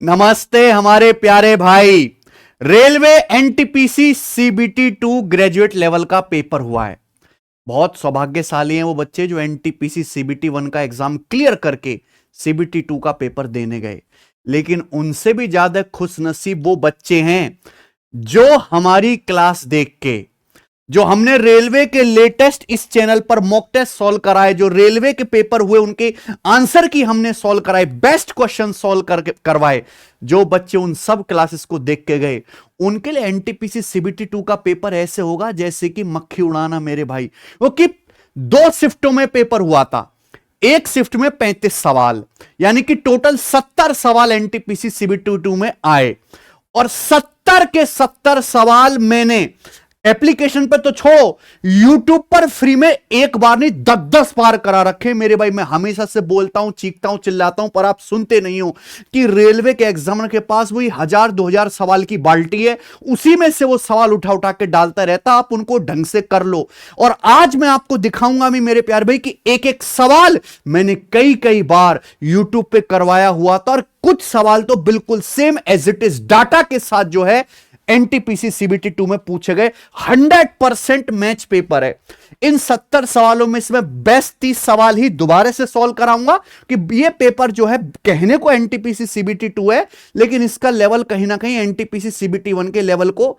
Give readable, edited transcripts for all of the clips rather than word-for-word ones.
नमस्ते हमारे प्यारे भाई। Railway NTPC CBT 2 graduate level का पेपर हुआ है। बहुत सौभाग्यशाली हैं वो बच्चे जो एनटीपीसी सीबीटी 1 का एग्जाम क्लियर करके सीबीटी 2 का पेपर देने गए। लेकिन उनसे भी ज्यादा खुशनसीब वो बच्चे हैं जो हमारी क्लास देख के, जो हमने रेलवे के लेटेस्ट इस चैनल पर मॉक टेस्ट सॉल्व कराए, जो रेलवे के पेपर हुए उनके आंसर की हमने सॉल्व कराए, बेस्ट क्वेश्चन सॉल्व करवाए, जो बच्चे उन सब क्लासेस को देख के गए, उनके लिए एनटीपीसी सीबीटी 2 का पेपर ऐसे होगा जैसे कि मक्खी उड़ाना मेरे भाई। वो कि 2 शिफ्टों में पेपर हुआ था, एक शिफ्ट में 35 सवाल, यानी कि टोटल 70 सवाल एनटीपीसी सीबीटी 2 में आए और 70 के 70 सवाल मैंने एप्लीकेशन पर तो छोड़ो, यूट्यूब पर फ्री में एक बार नहीं 10-10 बार करा रखे मेरे भाई। मैं हमेशा से बोलता हूं, चीखता हूं, चिल्लाता हूं, पर आप सुनते नहीं हो कि रेलवे के एग्जामिनर के पास वही 1000-2000 सवाल की बाल्टी है, उसी में से वो सवाल उठा उठा के डालता रहता। आप उनको ढंग से कर लो। और आज मैं आपको दिखाऊंगा भी मेरे प्यारे भाई कि एक एक सवाल मैंने कई कई बार यूट्यूब पे करवाया हुआ था, और कुछ सवाल तो बिल्कुल same as it is data के साथ जो है एनटीपीसी सीबीटी 2 में पूछे गए। 100% मैच पेपर है। इन 70 सवालों में से मैं बेस्ट 30 सवाल ही दोबारा से सॉल्व कराऊंगा कि ये पेपर जो है कहने को एनटीपीसी सीबीटी 2 है, लेकिन इसका लेवल कहीं ना कहीं एनटीपीसी सीबीटी 1 के लेवल को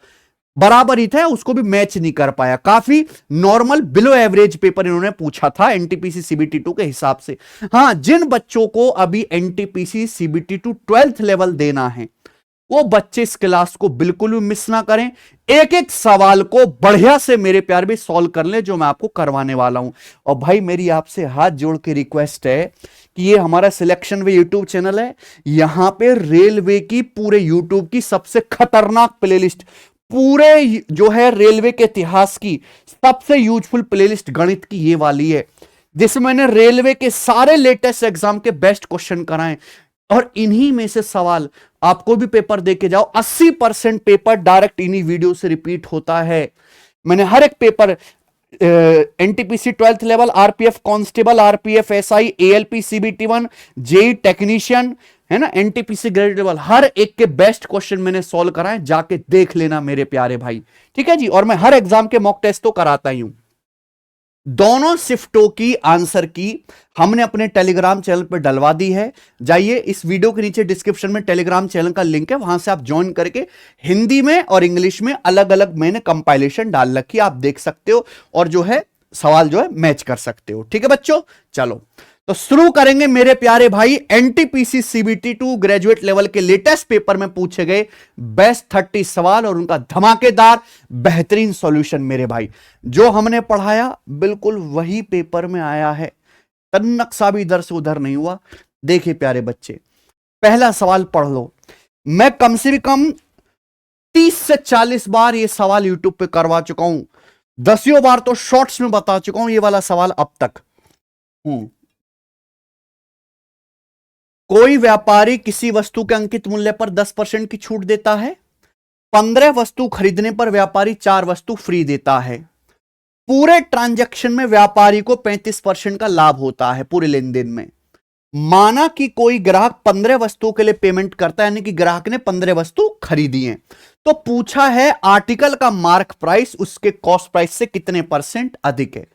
बराबर ही था, उसको भी मैच नहीं कर पाया। काफी नॉर्मल बिलो एवरेज पेपर इन्होंने पूछा था एनटीपीसी सीबीटी 2 के हिसाब से। हां, जिन बच्चों को अभी एनटीपीसी सीबीटी 2 12th लेवल देना है, वो बच्चे इस क्लास को बिल्कुल भी मिस ना करें। एक एक सवाल को बढ़िया से मेरे प्यार भी सॉल्व कर ले, जो मैं आपको करवाने वाला हूं। और भाई मेरी आपसे हाथ जोड़ के रिक्वेस्ट है कि ये हमारा सिलेक्शन वे यूट्यूब चैनल है, यहां पे रेलवे की पूरे यूट्यूब की सबसे खतरनाक प्लेलिस्ट, पूरे जो है रेलवे के इतिहास की सबसे यूजफुल प्लेलिस्ट गणित की ये वाली है, जिसमें मैंने रेलवे के सारे लेटेस्ट एग्जाम के बेस्ट क्वेश्चन कराए। और इन्हीं में से सवाल आपको भी पेपर देके जाओ, 80% पेपर डायरेक्ट इन्हीं वीडियो से रिपीट होता है। मैंने हर एक paper NTPC 12th level, RPF constable, RPF SI, ALP CBT 1, JE technician, है ना, एनटीपीसी ग्रेड लेवल, हर एक के बेस्ट क्वेश्चन मैंने सॉल्व कराए। जाके देख लेना मेरे प्यारे भाई, ठीक है जी। और मैं हर एग्जाम के मॉक टेस्ट तो कराता ही हूं। दोनों शिफ्टों की आंसर की हमने अपने टेलीग्राम चैनल पर डलवा दी है। जाइए, इस वीडियो के नीचे डिस्क्रिप्शन में टेलीग्राम चैनल का लिंक है, वहां से आप ज्वाइन करके हिंदी में और इंग्लिश में अलग अलग मैंने कंपाइलेशन डाल रखी है, आप देख सकते हो और जो है सवाल जो है मैच कर सकते हो। ठीक है बच्चों, चलो तो शुरू करेंगे मेरे प्यारे भाई एनटीपीसी सीबीटी 2 ग्रेजुएट लेवल के लेटेस्ट पेपर में पूछे गए बेस्ट 30 सवाल और उनका धमाकेदार बेहतरीन सॉल्यूशन। मेरे भाई जो हमने पढ़ाया बिल्कुल वही पेपर में आया है, तन्नक सा भी इधर से उधर नहीं हुआ। देखिए प्यारे बच्चे, पहला सवाल पढ़ लो। मैं कम से कम 30 से 40 बार ये सवाल यूट्यूब पे करवा चुका हूं, 10 बार तो शॉर्ट्स में बता चुका हूं ये वाला सवाल अब तक। कोई व्यापारी किसी वस्तु के अंकित मूल्य पर 10% की छूट देता है। 15 वस्तु खरीदने पर व्यापारी 4 वस्तु फ्री देता है। पूरे ट्रांजैक्शन में व्यापारी को 35% का लाभ होता है पूरे लेन देन में। माना कि कोई ग्राहक 15 वस्तुओं के लिए पेमेंट करता है, यानी कि ग्राहक ने 15 वस्तु खरीदी है, तो पूछा है आर्टिकल का मार्क प्राइस उसके कॉस्ट प्राइस से कितने % अधिक है,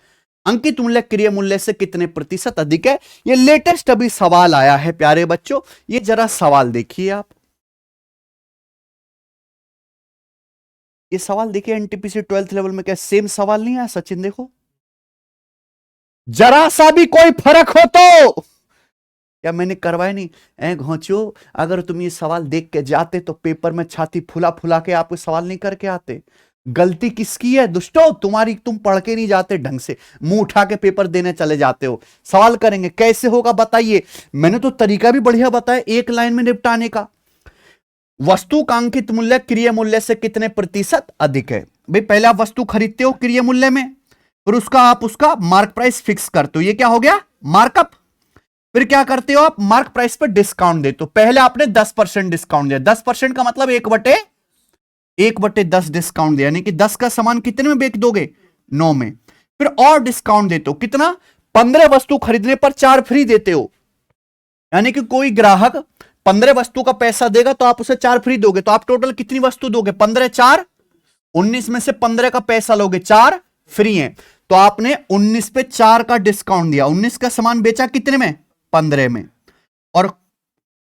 अंकित मूल्य क्रय मूल्य से कितने प्रतिशत अधिक है। ये लेटेस्ट अभी सवाल आया है प्यारे बच्चों, ये जरा सवाल देखिए आप। ये सवाल देखिए एनटीपीसी 12th लेवल में, क्या सेम सवाल नहीं आया सचिन? देखो जरा सा भी कोई फर्क हो तो क्या मैंने करवाया नहीं? ऐ घोंचो, अगर तुम ये सवाल देख के जाते तो पेपर में छाती फुला फुला के आप सवाल नहीं करके आते। गलती किसकी है दुष्टो? तुम्हारी। तुम पढ़ के नहीं जाते ढंग से, मुंह उठा के पेपर देने चले जाते हो। सवाल करेंगे कैसे होगा बताइए, मैंने तो तरीका भी बढ़िया बताया एक लाइन में निपटाने का। वस्तु का अंकित मूल्य क्रय मूल्य से कितने प्रतिशत अधिक है। भाई पहले आप वस्तु खरीदते हो क्रय मूल्य में, फिर आप उसका मार्क प्राइस फिक्स करते हो, ये क्या हो गया मार्कअप। फिर क्या करते हो आप, मार्क प्राइस पर डिस्काउंट देते हो। पहले आपने 10% डिस्काउंट दिया, 10% का मतलब 1/10 डिस्काउंट दिया, यानी कि 10 का सामान कितने में बेच दोगे, 9 में। फिर और डिस्काउंट देते हो, कितना, 15 वस्तु खरीदने पर 4 फ्री देते हो, यानी कि कोई ग्राहक 15 वस्तु का पैसा देगा तो आप उसे 4 फ्री दोगे, तो आप टोटल कितनी वस्तु दोगे? 15 4 19 में से 15 का पैसा लोगे, 4 फ्री है, तो आपने 19 पे 4 का डिस्काउंट दिया, 19 का सामान बेचा कितने में? 15 में। और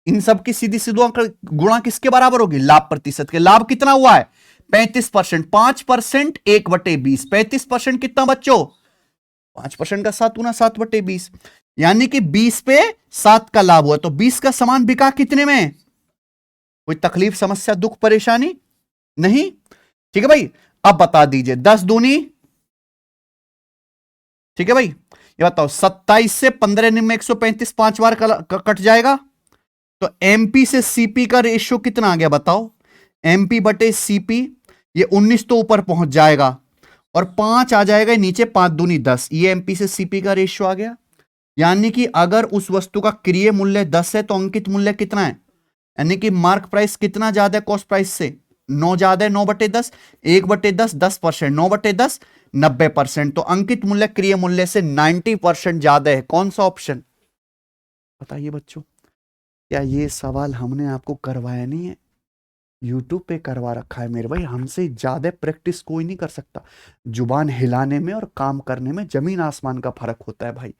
इन सब की सीधी सीधो गुणा किसके बराबर होगी? लाभ प्रतिशत के। लाभ कितना हुआ है? 35%। 5% 1/20, 35% कितना बच्चों? 5% का 7 गुना 7/20, यानी कि 20 पे 7 का लाभ हुआ, तो 20 का सामान बिका कितने में? कोई तकलीफ, समस्या, दुख, परेशानी नहीं? ठीक है भाई, अब बता दीजिए 10 दूनी, ठीक है भाई, ये बताओ 27 से 15 में 135 5 बार कट जाएगा, तो एमपी से सीपी का रेशियो कितना आ गया बताओ? एमपी बटे सीपी, ये 19 तो ऊपर पहुंच जाएगा और 5 आ जाएगा नीचे, 5 दूनी 10, ये एमपी से सीपी का रेशियो आ गया। यानी कि अगर उस वस्तु का क्रय मूल्य 10 है तो अंकित मूल्य कितना है? यानी कि मार्क प्राइस कितना ज्यादा है कॉस्ट प्राइस से? 9 ज्यादा है, 9/10, 1/10 10%, 9/10 90%, तो अंकित मूल्य क्रय मूल्य से 90% ज्यादा है। कौन सा ऑप्शन? बताइए बच्चों, क्या ये सवाल हमने आपको करवाया नहीं है? यूट्यूब पे करवा रखा है मेरे भाई, हमसे ज्यादा प्रैक्टिस कोई नहीं कर सकता। जुबान हिलाने में और काम करने में जमीन आसमान का फर्क होता है भाई,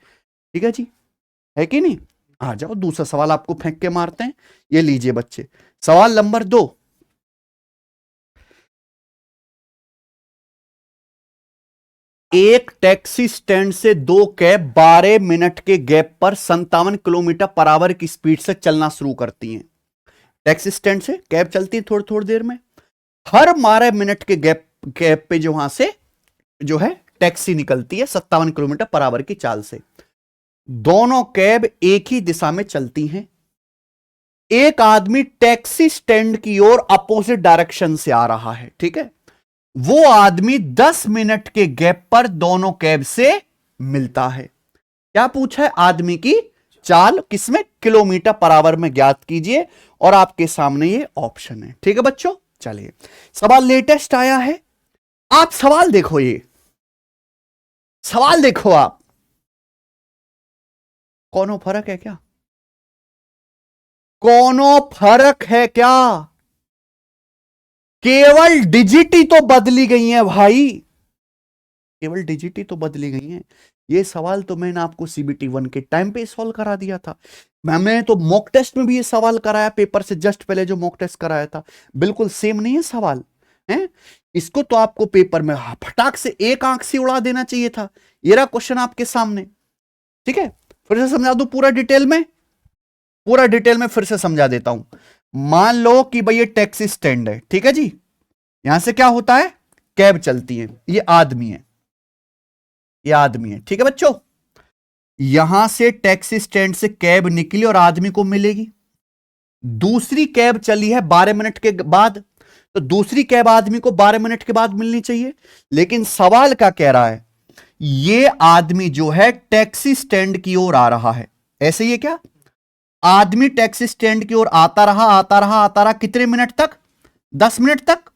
ठीक है जी, है कि नहीं? आ जाओ, दूसरा सवाल आपको फेंक के मारते हैं। ये लीजिए बच्चे, सवाल नंबर 2। एक टैक्सी स्टैंड से 2 कैब 12 मिनट के गैप पर 57 किलोमीटर पर आवर की स्पीड से चलना शुरू करती हैं। टैक्सी स्टैंड से कैब चलती है थोड़ी थोड़ी देर में, हर 12 मिनट के गैप पे जो वहां से जो है टैक्सी निकलती है 57 किलोमीटर पर आवर की चाल से। दोनों कैब एक ही दिशा में चलती हैं। एक आदमी टैक्सी स्टैंड की ओर अपोजिट डायरेक्शन से आ रहा है, ठीक है, वो आदमी 10 मिनट के गैप पर दोनों कैब से मिलता है। क्या पूछा है? आदमी की चाल किसमें? किलोमीटर पर आवर में ज्ञात कीजिए, और आपके सामने ये ऑप्शन है, ठीक है बच्चों। चलिए, सवाल लेटेस्ट आया है, आप सवाल देखो, ये सवाल देखो आप, कौनो फर्क है क्या? कौनो फर्क है क्या? केवल डिजिट ही तो बदली गई है भाई, केवल डिजिट ही तो बदली गई है। ये सवाल तो मैंने आपको सीबीटी 1 के टाइम पे सॉल्व करा दिया था। मैंने तो मॉक टेस्ट में भी ये सवाल कराया, पेपर से जस्ट पहले जो मॉक टेस्ट कराया था, बिल्कुल सेम नहीं है सवाल, है? इसको तो आपको पेपर में फटाक से एक आंख से उड़ा देना चाहिए था। ये रहा क्वेश्चन आपके सामने, ठीक है, फिर से समझा दूं पूरा डिटेल में, पूरा डिटेल में फिर से समझा देता हूं। मान लो कि भाई ये टैक्सी स्टैंड है, ठीक है जी, यहां से क्या होता है? कैब चलती है, ये आदमी है, ये आदमी है, ठीक है बच्चों। यहां से टैक्सी स्टैंड से कैब निकली और आदमी को मिलेगी। दूसरी कैब चली है 12 मिनट के बाद, तो दूसरी कैब आदमी को 12 मिनट के बाद मिलनी चाहिए। लेकिन सवाल क्या कह रहा है? ये आदमी जो है टैक्सी स्टैंड की ओर आ रहा है, ऐसे ही है क्या? आदमी टैक्सी स्टैंड की ओर आता रहा, आता रहा, आता रहा, कितने मिनट तक? 10 मिनट तक।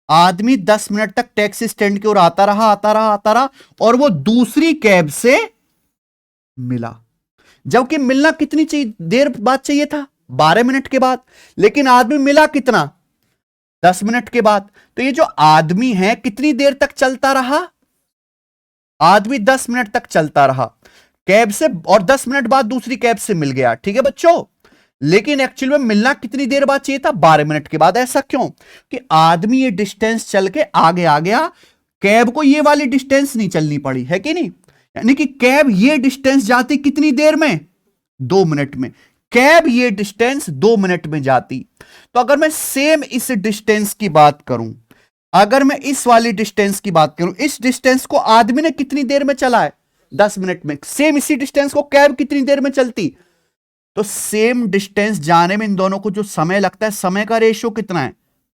आदमी 10 मिनट तक टैक्सी स्टैंड की ओर आता रहा, आता रहा, आता रहा, और वो दूसरी कैब से मिला। जबकि मिलना कितनी चाहिए देर बाद चाहिए था? 12 मिनट के बाद, लेकिन आदमी मिला कितना? 10 मिनट के बाद। तो ये जो आदमी है कितनी देर तक चलता रहा? आदमी 10 मिनट तक चलता रहा कैब से, और 10 मिनट बाद दूसरी कैब से मिल गया, ठीक है बच्चों। लेकिन एक्चुअल में मिलना कितनी देर बाद चाहिए था? 12 मिनट के बाद। ऐसा क्यों? कि आदमी ये डिस्टेंस चल के आगे आ गया, कैब को ये वाली डिस्टेंस नहीं चलनी पड़ी, है कि नहीं? यानी कि कैब ये डिस्टेंस जाती कितनी देर में? 2 मिनट में। कैब ये डिस्टेंस 2 मिनट में जाती। तो अगर मैं सेम इस डिस्टेंस की बात करूं, अगर मैं इस वाली डिस्टेंस की बात करूं, इस डिस्टेंस को आदमी ने कितनी देर में चला है? 10 मिनट में। सेम इसी डिस्टेंस को कैब कितनी देर में चलती? तो सेम डिस्टेंस जाने में इन दोनों को जो समय लगता है, समय का रेशियो कितना है?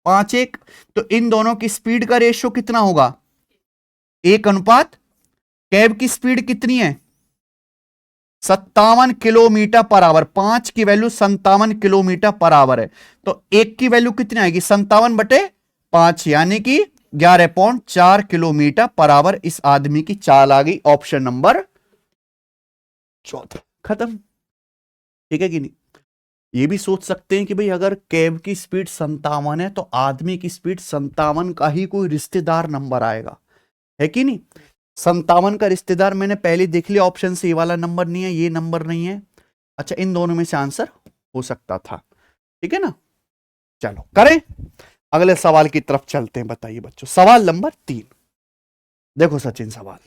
5:1। तो इन दोनों की स्पीड का रेशियो कितना होगा? 1:। कैब की स्पीड कितनी है? 57 किलोमीटर पर आवर। 5 की वैल्यू 57 किलोमीटर पर आवर है, तो 1 की वैल्यू कितनी आएगी? 57/5, यानी कि 11.4 किलोमीटर पर आवर इस आदमी की चाल आ गई। ऑप्शन नंबर 4 खत्म, ठीक है कि नहीं? ये भी सोच सकते हैं कि भाई अगर कैब की स्पीड 57 है तो आदमी की स्पीड 57 का ही कोई रिश्तेदार नंबर आएगा, है कि नहीं? 57 का रिश्तेदार मैंने पहले देख लिया ऑप्शन से, ये वाला नंबर नहीं है, ये नंबर नहीं है। अच्छा, इन दोनों में से आंसर हो सकता था, ठीक है ना? चलो करें, अगले सवाल की तरफ चलते हैं। बताइए बच्चों, सवाल नंबर 3। देखो सचिन, सवाल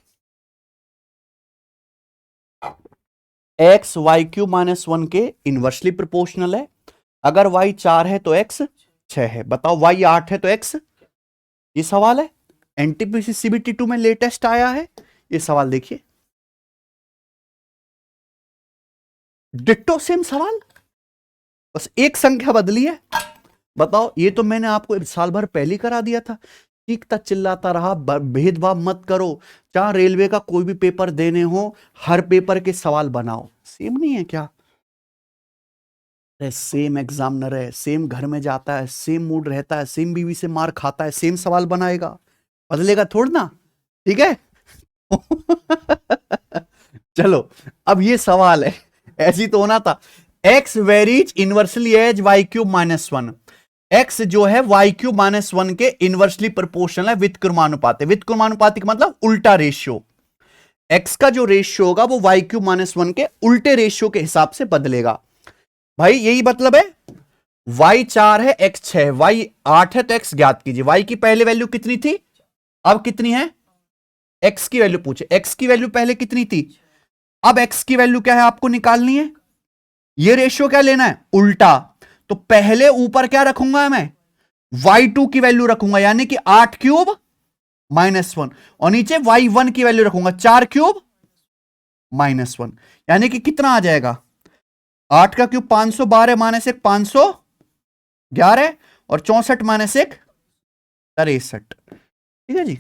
एक्स वाई क्यू -1 के इनवर्सली प्रोपोर्शनल है। अगर वाई 4 है तो एक्स 6 है। बताओ वाई 8 है तो एक्स, ये सवाल है, एनटीपीसी सीबीटी 2 में लेटेस्ट आया है ये सवाल। देखिए डिट्टो सेम सवाल, बस एक संख्या बदली है। बताओ, ये तो मैंने आपको साल भर पहले करा दिया था, चीखता चिल्लाता रहा भेदभाव मत करो, चाहे रेलवे का कोई भी पेपर देने हो हर पेपर के सवाल बनाओ। सेम नहीं है क्या? सेम एग्जामिनर है, सेम घर में जाता है, सेम मूड रहता है, सेम बीवी से मार खाता है, सेम सवाल बनाएगा, बदलेगा थोड़ा ना, ठीक है? चलो अब ये सवाल है, ऐसी तो होना था। X varies inversely as y cube -1। X जो है वाई क्यूब -1 के इनवर्सली प्रोपोर्शनल है, व्युत्क्रमानुपाती। व्युत्क्रमानुपाती का मतलब उल्टा रेशियो। एक्स का जो रेशियो होगा वो वाई क्यूब -1 के उल्टे रेशियो के हिसाब से बदलेगा। भाई यही मतलब है, वाई 4 है एक्स 6 है, वाई 8 है तो एक्स ज्ञात कीजिए। वाई की पहले वैल्यू कितनी थी, अब कितनी है? एक्स की वैल्यू पूछे, एक्स की वैल्यू पहले कितनी थी, अब एक्स की वैल्यू क्या है आपको निकालनी है। ये रेशियो क्या लेना है, उल्टा। तो पहले ऊपर क्या रखूंगा मैं, y2 की वैल्यू रखूंगा, यानी कि 8 क्यूब -1, और नीचे y1 की वैल्यू रखूंगा 4 क्यूब -1, यानी कि कितना आ जाएगा, 8 का क्यूब 512 -1 511, और 64 -1 63। ठीक है जी,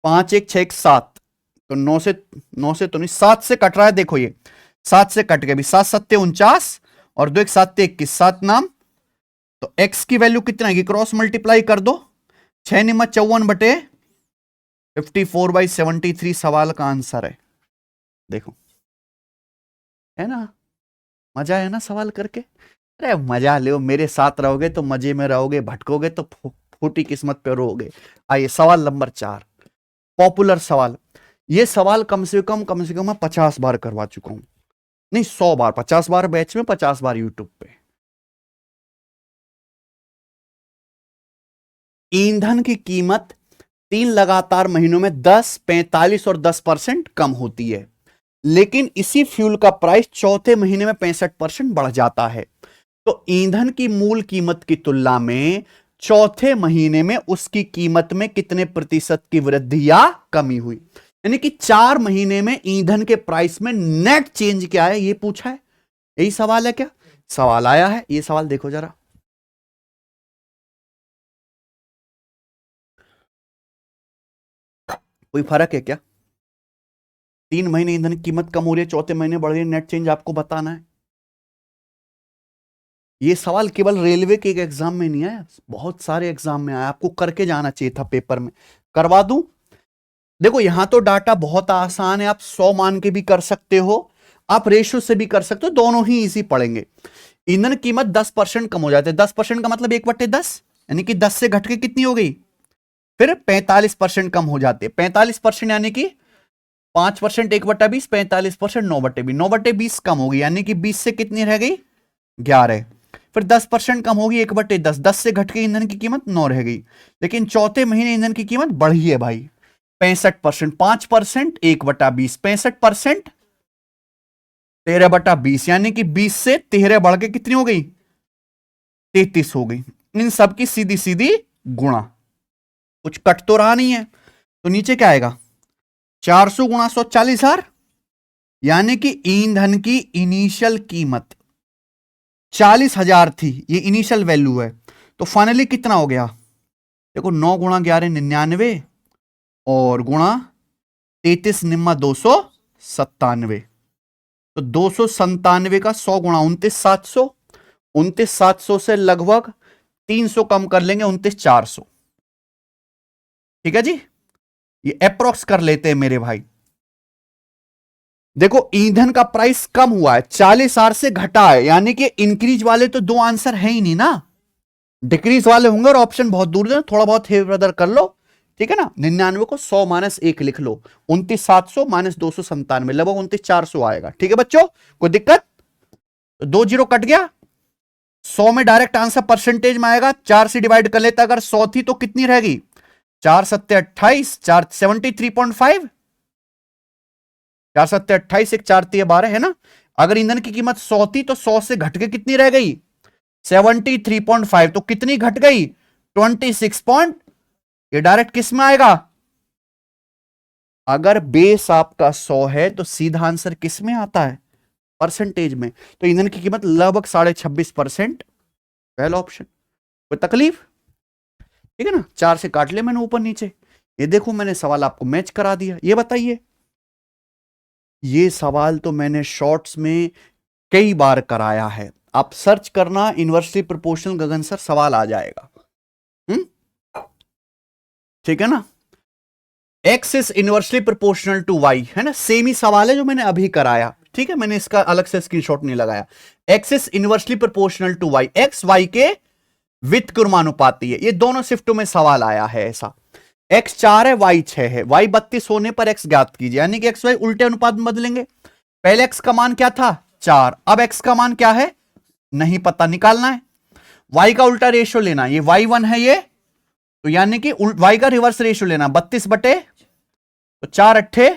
5 1 6 7, तो 9 से तो नहीं, 7 से कट रहा है, देखो ये 7 से कट गया भी, 7 7 49, और 2 1 7 21, 7 नाम। तो x की वैल्यू कितना है, क्रॉस मल्टीप्लाई कर दो, 6 निम्मा 54 बटे 54/73 सवाल का आंसर है। देखो है ना, मजा है ना सवाल करके? अरे मजा लो, मेरे साथ रहोगे तो मजे में रहोगे, भटकोगे तो फूटी किस्मत पे रहोगे। आइए सवाल नंबर 4, पॉपुलर सवाल। ये सवाल कम से कम मैं 50 बार करवा चुका हूं, नहीं 100 बार, 50 बार बैच में, 50 बार यूट्यूब पे। ईंधन की कीमत 3 लगातार महीनों में 10, 45 और 10% कम होती है, लेकिन इसी फ्यूल का प्राइस चौथे महीने में 65% बढ़ जाता है। तो ईंधन की मूल कीमत की तुलना में चौथे महीने में उसकी कीमत में कितने प्रतिशत की वृद्धि या कमी हुई, यानी कि 4 महीने में ईंधन के प्राइस में नेट चेंज क्या है, ये पूछा है। यही सवाल है क्या? सवाल आया है, ये सवाल देखो जरा। कोई फर्क है क्या? 3 महीने ईंधन की कीमत कम हो रही है, चौथे महीने बढ़ रही है, नेट चेंज आपको बताना है। ये सवाल केवल रेलवे के एक एग्जाम में नहीं आया, बहुत सारे एग्जाम में आया, आपको करके जाना चाहिए था पेपर में। करवा दूं? देखो यहां तो डाटा बहुत आसान है, आप 100 मान के भी कर सकते हो, आप रेशो से भी कर सकते हो, दोनों ही इजी पड़ेंगे। ईंधन कीमत 10% कम हो जाती है, 10% का मतलब 1/10, यानी कि 10 से घट के कितनी हो गई, फिर 45% कम हो जाते हैं। 45% यानी कि 5%, 1/20, 45% 9/20, 9/20 कम होगी, यानी कि 20 से कितनी रह गई, 11। फिर 10% कम होगी, 1/10, 10 से घट के ईंधन की कीमत 9 रह गई। लेकिन चौथे महीने ईंधन की कीमत बढ़ी है भाई, 65%, 5%, 1/20, 65%, 13/20, यानी कि 20 से 13 बढ़ के कितनी हो गई, 33 हो गई। इन सब की सीधी सीधी गुणा, कुछ कट तो रहा नहीं है, तो नीचे क्या आएगा, 400 गुणा 140,000, यानी कि ईंधन की इनिशियल कीमत 40,000 थी, ये इनिशियल वैल्यू है। तो फाइनली कितना हो गया, देखो 9 गुणा 11 99, और गुणा 33 निम्मा 297, तो 297 का 100 गुणा 29,700, 29,700 से लगभग 300 कम कर लेंगे, 29,400। ठीक है जी, ये अप्रोक्स कर लेते हैं मेरे भाई। देखो ईंधन का प्राइस कम हुआ है, 40 आर से घटा है, यानी कि इंक्रीज वाले तो दो आंसर है ही नहीं ना, डिक्रीज वाले होंगे और ऑप्शन बहुत दूर है, थोड़ा बहुत हे ब्रदर कर लो, ठीक है ना। 99 को 100 माइनस 1 लिख लो, 29,700 माइनस 297, लगभग 29,400 आएगा। ठीक है बच्चों, कोई दिक्कत? तो 2 जीरो कट गया, 100 में डायरेक्ट आंसर परसेंटेज में आएगा, 4 से डिवाइड कर लेता, अगर 100 थी तो कितनी रहेगी, 4 सत्ते 28, 4 73.5, 4 सत्ते 28, एक 4 तिये 12 है ना। अगर ईंधन की कीमत 100 थी तो 100 से घट के कितनी रह गई, 73.5, तो कितनी घट गई, 26 पॉइंट। ये डायरेक्ट किस में आएगा, अगर बेस आपका 100 है तो सीधा आंसर किस में आता है, परसेंटेज में। तो ईंधन की कीमत लगभग 26.5%, पहला ऑप्शन। कोई तकलीफ? ठीक है ना, 4 से काट ले मैंने ऊपर नीचे। ये देखो मैंने सवाल आपको मैच करा दिया। ये बताइए, ये सवाल तो मैंने शॉर्ट्स में कई बार कराया है, आप सर्च करना इनवर्सली प्रोपोर्शनल गगन सर, सवाल आ जाएगा। ठीक है ना, x is inversely proportional to y, है ना, सेम ही सवाल है जो मैंने अभी कराया। ठीक है, मैंने इसका अलग से स्क्रीनशॉट नहीं लगाया। X is inversely proportional to y, x y के व्युत्क्रमानुपाती है, ये दोनों शिफ्टों में सवाल आया है ऐसा। एक्स 4 है, वाई 6 है, वाई 32 होने पर एक्स ज्ञात कीजिए, यानी कि एक्स वाई उल्टे अनुपात में बदलेंगे। पहले एक्स का मान क्या था, 4, अब एक्स का मान क्या है नहीं पता, निकालना है। वाई का उल्टा रेशियो लेना, ये वाई 1 है ये, तो यानी कि वाई का रिवर्स रेशियो लेना, 32 बटे तो 4 अट्ठे,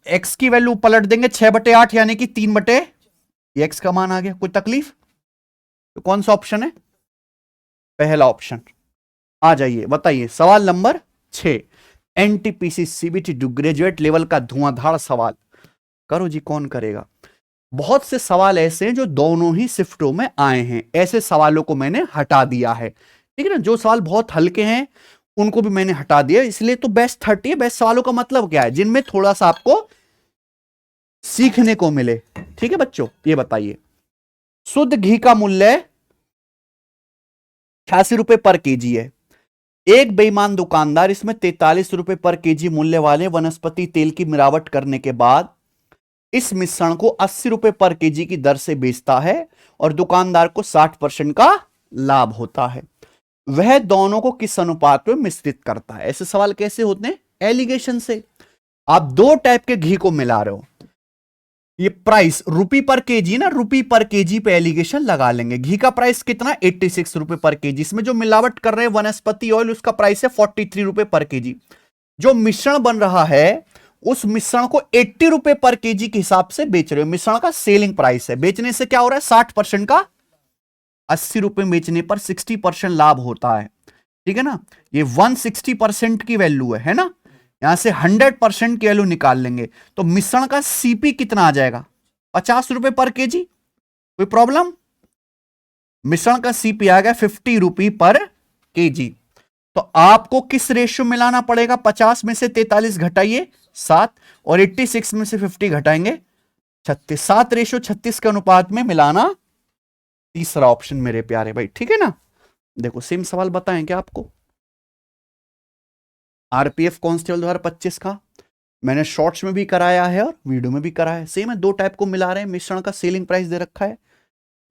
एक्स की वैल्यू पलट देंगे 6 बटे 8, यानी कि 3 बटे, ये एक्स का मान आ गया। कोई तकलीफ? तो कौन सा ऑप्शन है, पहला ऑप्शन। आ जाइए बताइए, सवाल number 6, NTPC CBT graduate level का धुआंधार सवाल। करो जी, कौन करेगा। बहुत से सवाल ऐसे हैं जो दोनों ही शिफ्टों में आए हैं, ऐसे सवालों को मैंने हटा दिया है। ठीक है ना, जो सवाल बहुत हल्के हैं उनको भी मैंने हटा दिया, इसलिए तो बेस्ट 30 है। बेस्ट सवालों का मतलब क्या है, जिनमें थोड़ा सा आपको सीखने को मिले। ठीक है बच्चों, ये बताइए, शुद्ध घी का मूल्य 86 रुपए पर केजी है, एक बेईमान दुकानदार इसमें 43 रुपए पर केजी मूल्य वाले वनस्पति तेल की मिलावट करने के बाद इस मिश्रण को 80 रुपए पर केजी की दर से बेचता है और दुकानदार को 60% का लाभ होता है। वह दोनों को किस अनुपात में मिश्रित करता है। ऐसे सवाल कैसे होते हैं, एलिगेशन से। आप दो टाइप के घी को मिला रहे हो, ये प्राइस रुपी पर केजी ना, रुपी पर केजी पे एलिगेशन लगा लेंगे। घी का प्राइस कितना, 86 रुपए पर केजी, इसमें जो मिलावट कर रहे हैं वनस्पति ऑयल, उसका प्राइस है 43 रुपए पर केजी। जो मिश्रण बन रहा है उस मिश्रण को 80 रुपए पर केजी के हिसाब से बेच रहे हो, मिश्रण का सेलिंग प्राइस है। बेचने से क्या हो रहा है, 60% का, 80 रुपए बेचने पर 60% लाभ होता है। ठीक है ना, ये 160% की वैल्यू है ना, यहां से 100% की वैल्यू निकाल लेंगे तो मिश्रण का सीपी कितना आ जाएगा, 50 रुपए पर केजी। कोई प्रॉब्लम? मिश्रण का सीपी आ गया 50 रुपए पर केजी। तो आपको किस रेशियो मिलाना पड़ेगा, 50 में से 43 घटाइए 7, और 86 में से 50 घटाएंगे 36, 7 रेशियो 36 के अनुपात में मिलाना, तीसरा ऑप्शन मेरे प्यारे भाई। ठीक है ना, देखो सेम सवाल बताएं क्या आपको, आरपीएफ कांस्टेबल 2025 का मैंने शॉर्ट्स में भी कराया है और वीडियो में भी कराया है, सेम है, दो टाइप को मिला रहे हैं, मिश्रण का सेलिंग प्राइस दे रखा है।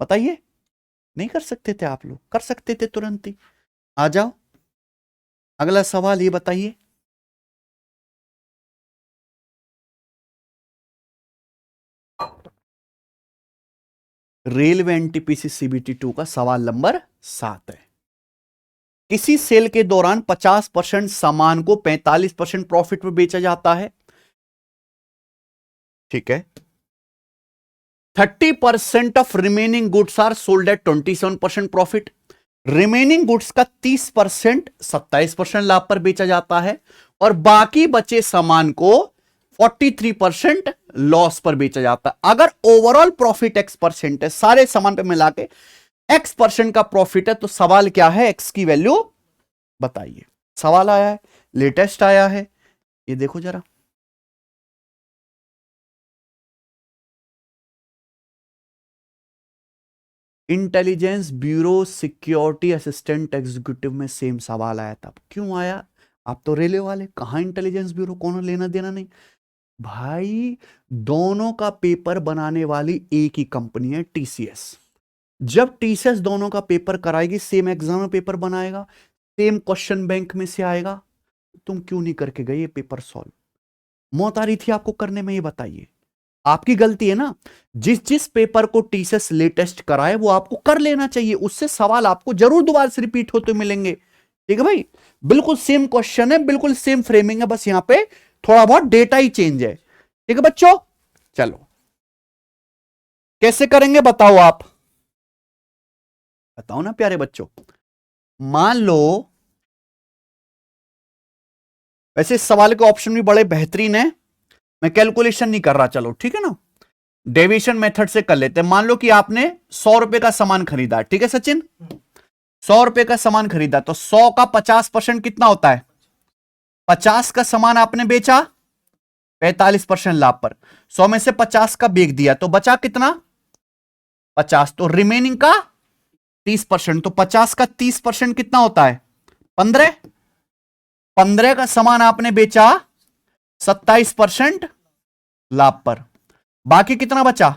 बताइए, नहीं कर सकते थे आप लोग, कर सकते थे तुरंत ही। आ जाओ, अगला सवाल ये बताइए, रेलवे एनटीपीसी सीबीटी 2 का सवाल नंबर 7 है। किसी सेल के दौरान 50% सामान को 45% प्रॉफिट में बेचा जाता है। ठीक है, 30% of remaining goods are sold at 27% profit. Remaining goods का 30% 27% लाभ पर बेचा जाता है और बाकी बचे सामान को 43% लॉस पर बेचा जाता है। अगर ओवरऑल प्रॉफिट x% है, सारे सामान पे मिला के x% का प्रॉफिट है, तो सवाल क्या है, x की वैल्यू बताइए। सवाल आया है, लेटेस्ट आया है, ये देखो जरा, intelligence bureau security assistant executive में सेम सवाल आया था। क्यों आया, आप तो रेलवे वाले, कहां इंटेलिजेंस ब्यूरो, कौन लेना देना नहीं। भाई दोनों का पेपर बनाने वाली एक ही कंपनी है, टीसीएस। जब टीसीएस दोनों का पेपर कराएगी, सेम एग्जाम में पेपर बनाएगा, सेम क्वेश्चन बैंक में से आएगा, तुम क्यों नहीं करके गए ये पेपर सॉल्व? मौत आ रही थी आपको करने में, ये बताइए। आपकी गलती है ना। जिस जिस पेपर को टीसीएस लेटेस्ट कराए वो आपको कर लेना चाहिए, उससे सवाल आपको जरूर दोबारा से रिपीट होते मिलेंगे। ठीक है भाई, बिल्कुल सेम क्वेश्चन है, बिल्कुल सेम फ्रेमिंग है, बस यहां पे थोड़ा बहुत डेटा ही चेंज है। ठीक है बच्चों, चलो कैसे करेंगे बताओ आप, बताओ ना प्यारे बच्चों। मान लो, वैसे इस सवाल के ऑप्शन भी बड़े बेहतरीन है, मैं कैलकुलेशन नहीं कर रहा, चलो ठीक है ना, डेविएशन मेथड से कर लेते हैं। मान लो कि आपने 100 रुपए का सामान खरीदा, ठीक है सचिन, 100 रुपए का सामान खरीदा, तो 100 का 50% कितना होता है? 50 का सामान आपने बेचा 45% लाभ पर, 100 में से 50 का बेच दिया, तो बचा कितना? 50। तो रिमेनिंग का 30%, तो 50 का 30% कितना होता है? 15। 15 का सामान आपने बेचा 27% लाभ पर, बाकी कितना बचा?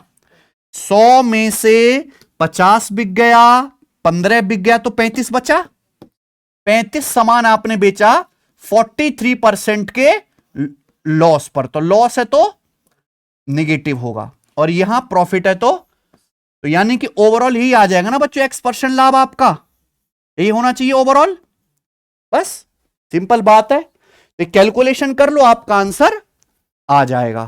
100 में से 50 बिक गया, 15 बिक गया, तो 35 बचा। 35 सामान आपने बेचा 43% के लॉस पर, तो लॉस है तो निगेटिव होगा, और यहां प्रॉफिट है तो यानी कि ओवरऑल यही आ जाएगा ना बच्चों, X% लाभ आपका, यही होना चाहिए ओवरऑल। बस सिंपल बात है, तो कैलकुलेशन कर लो, आपका आंसर आ जाएगा।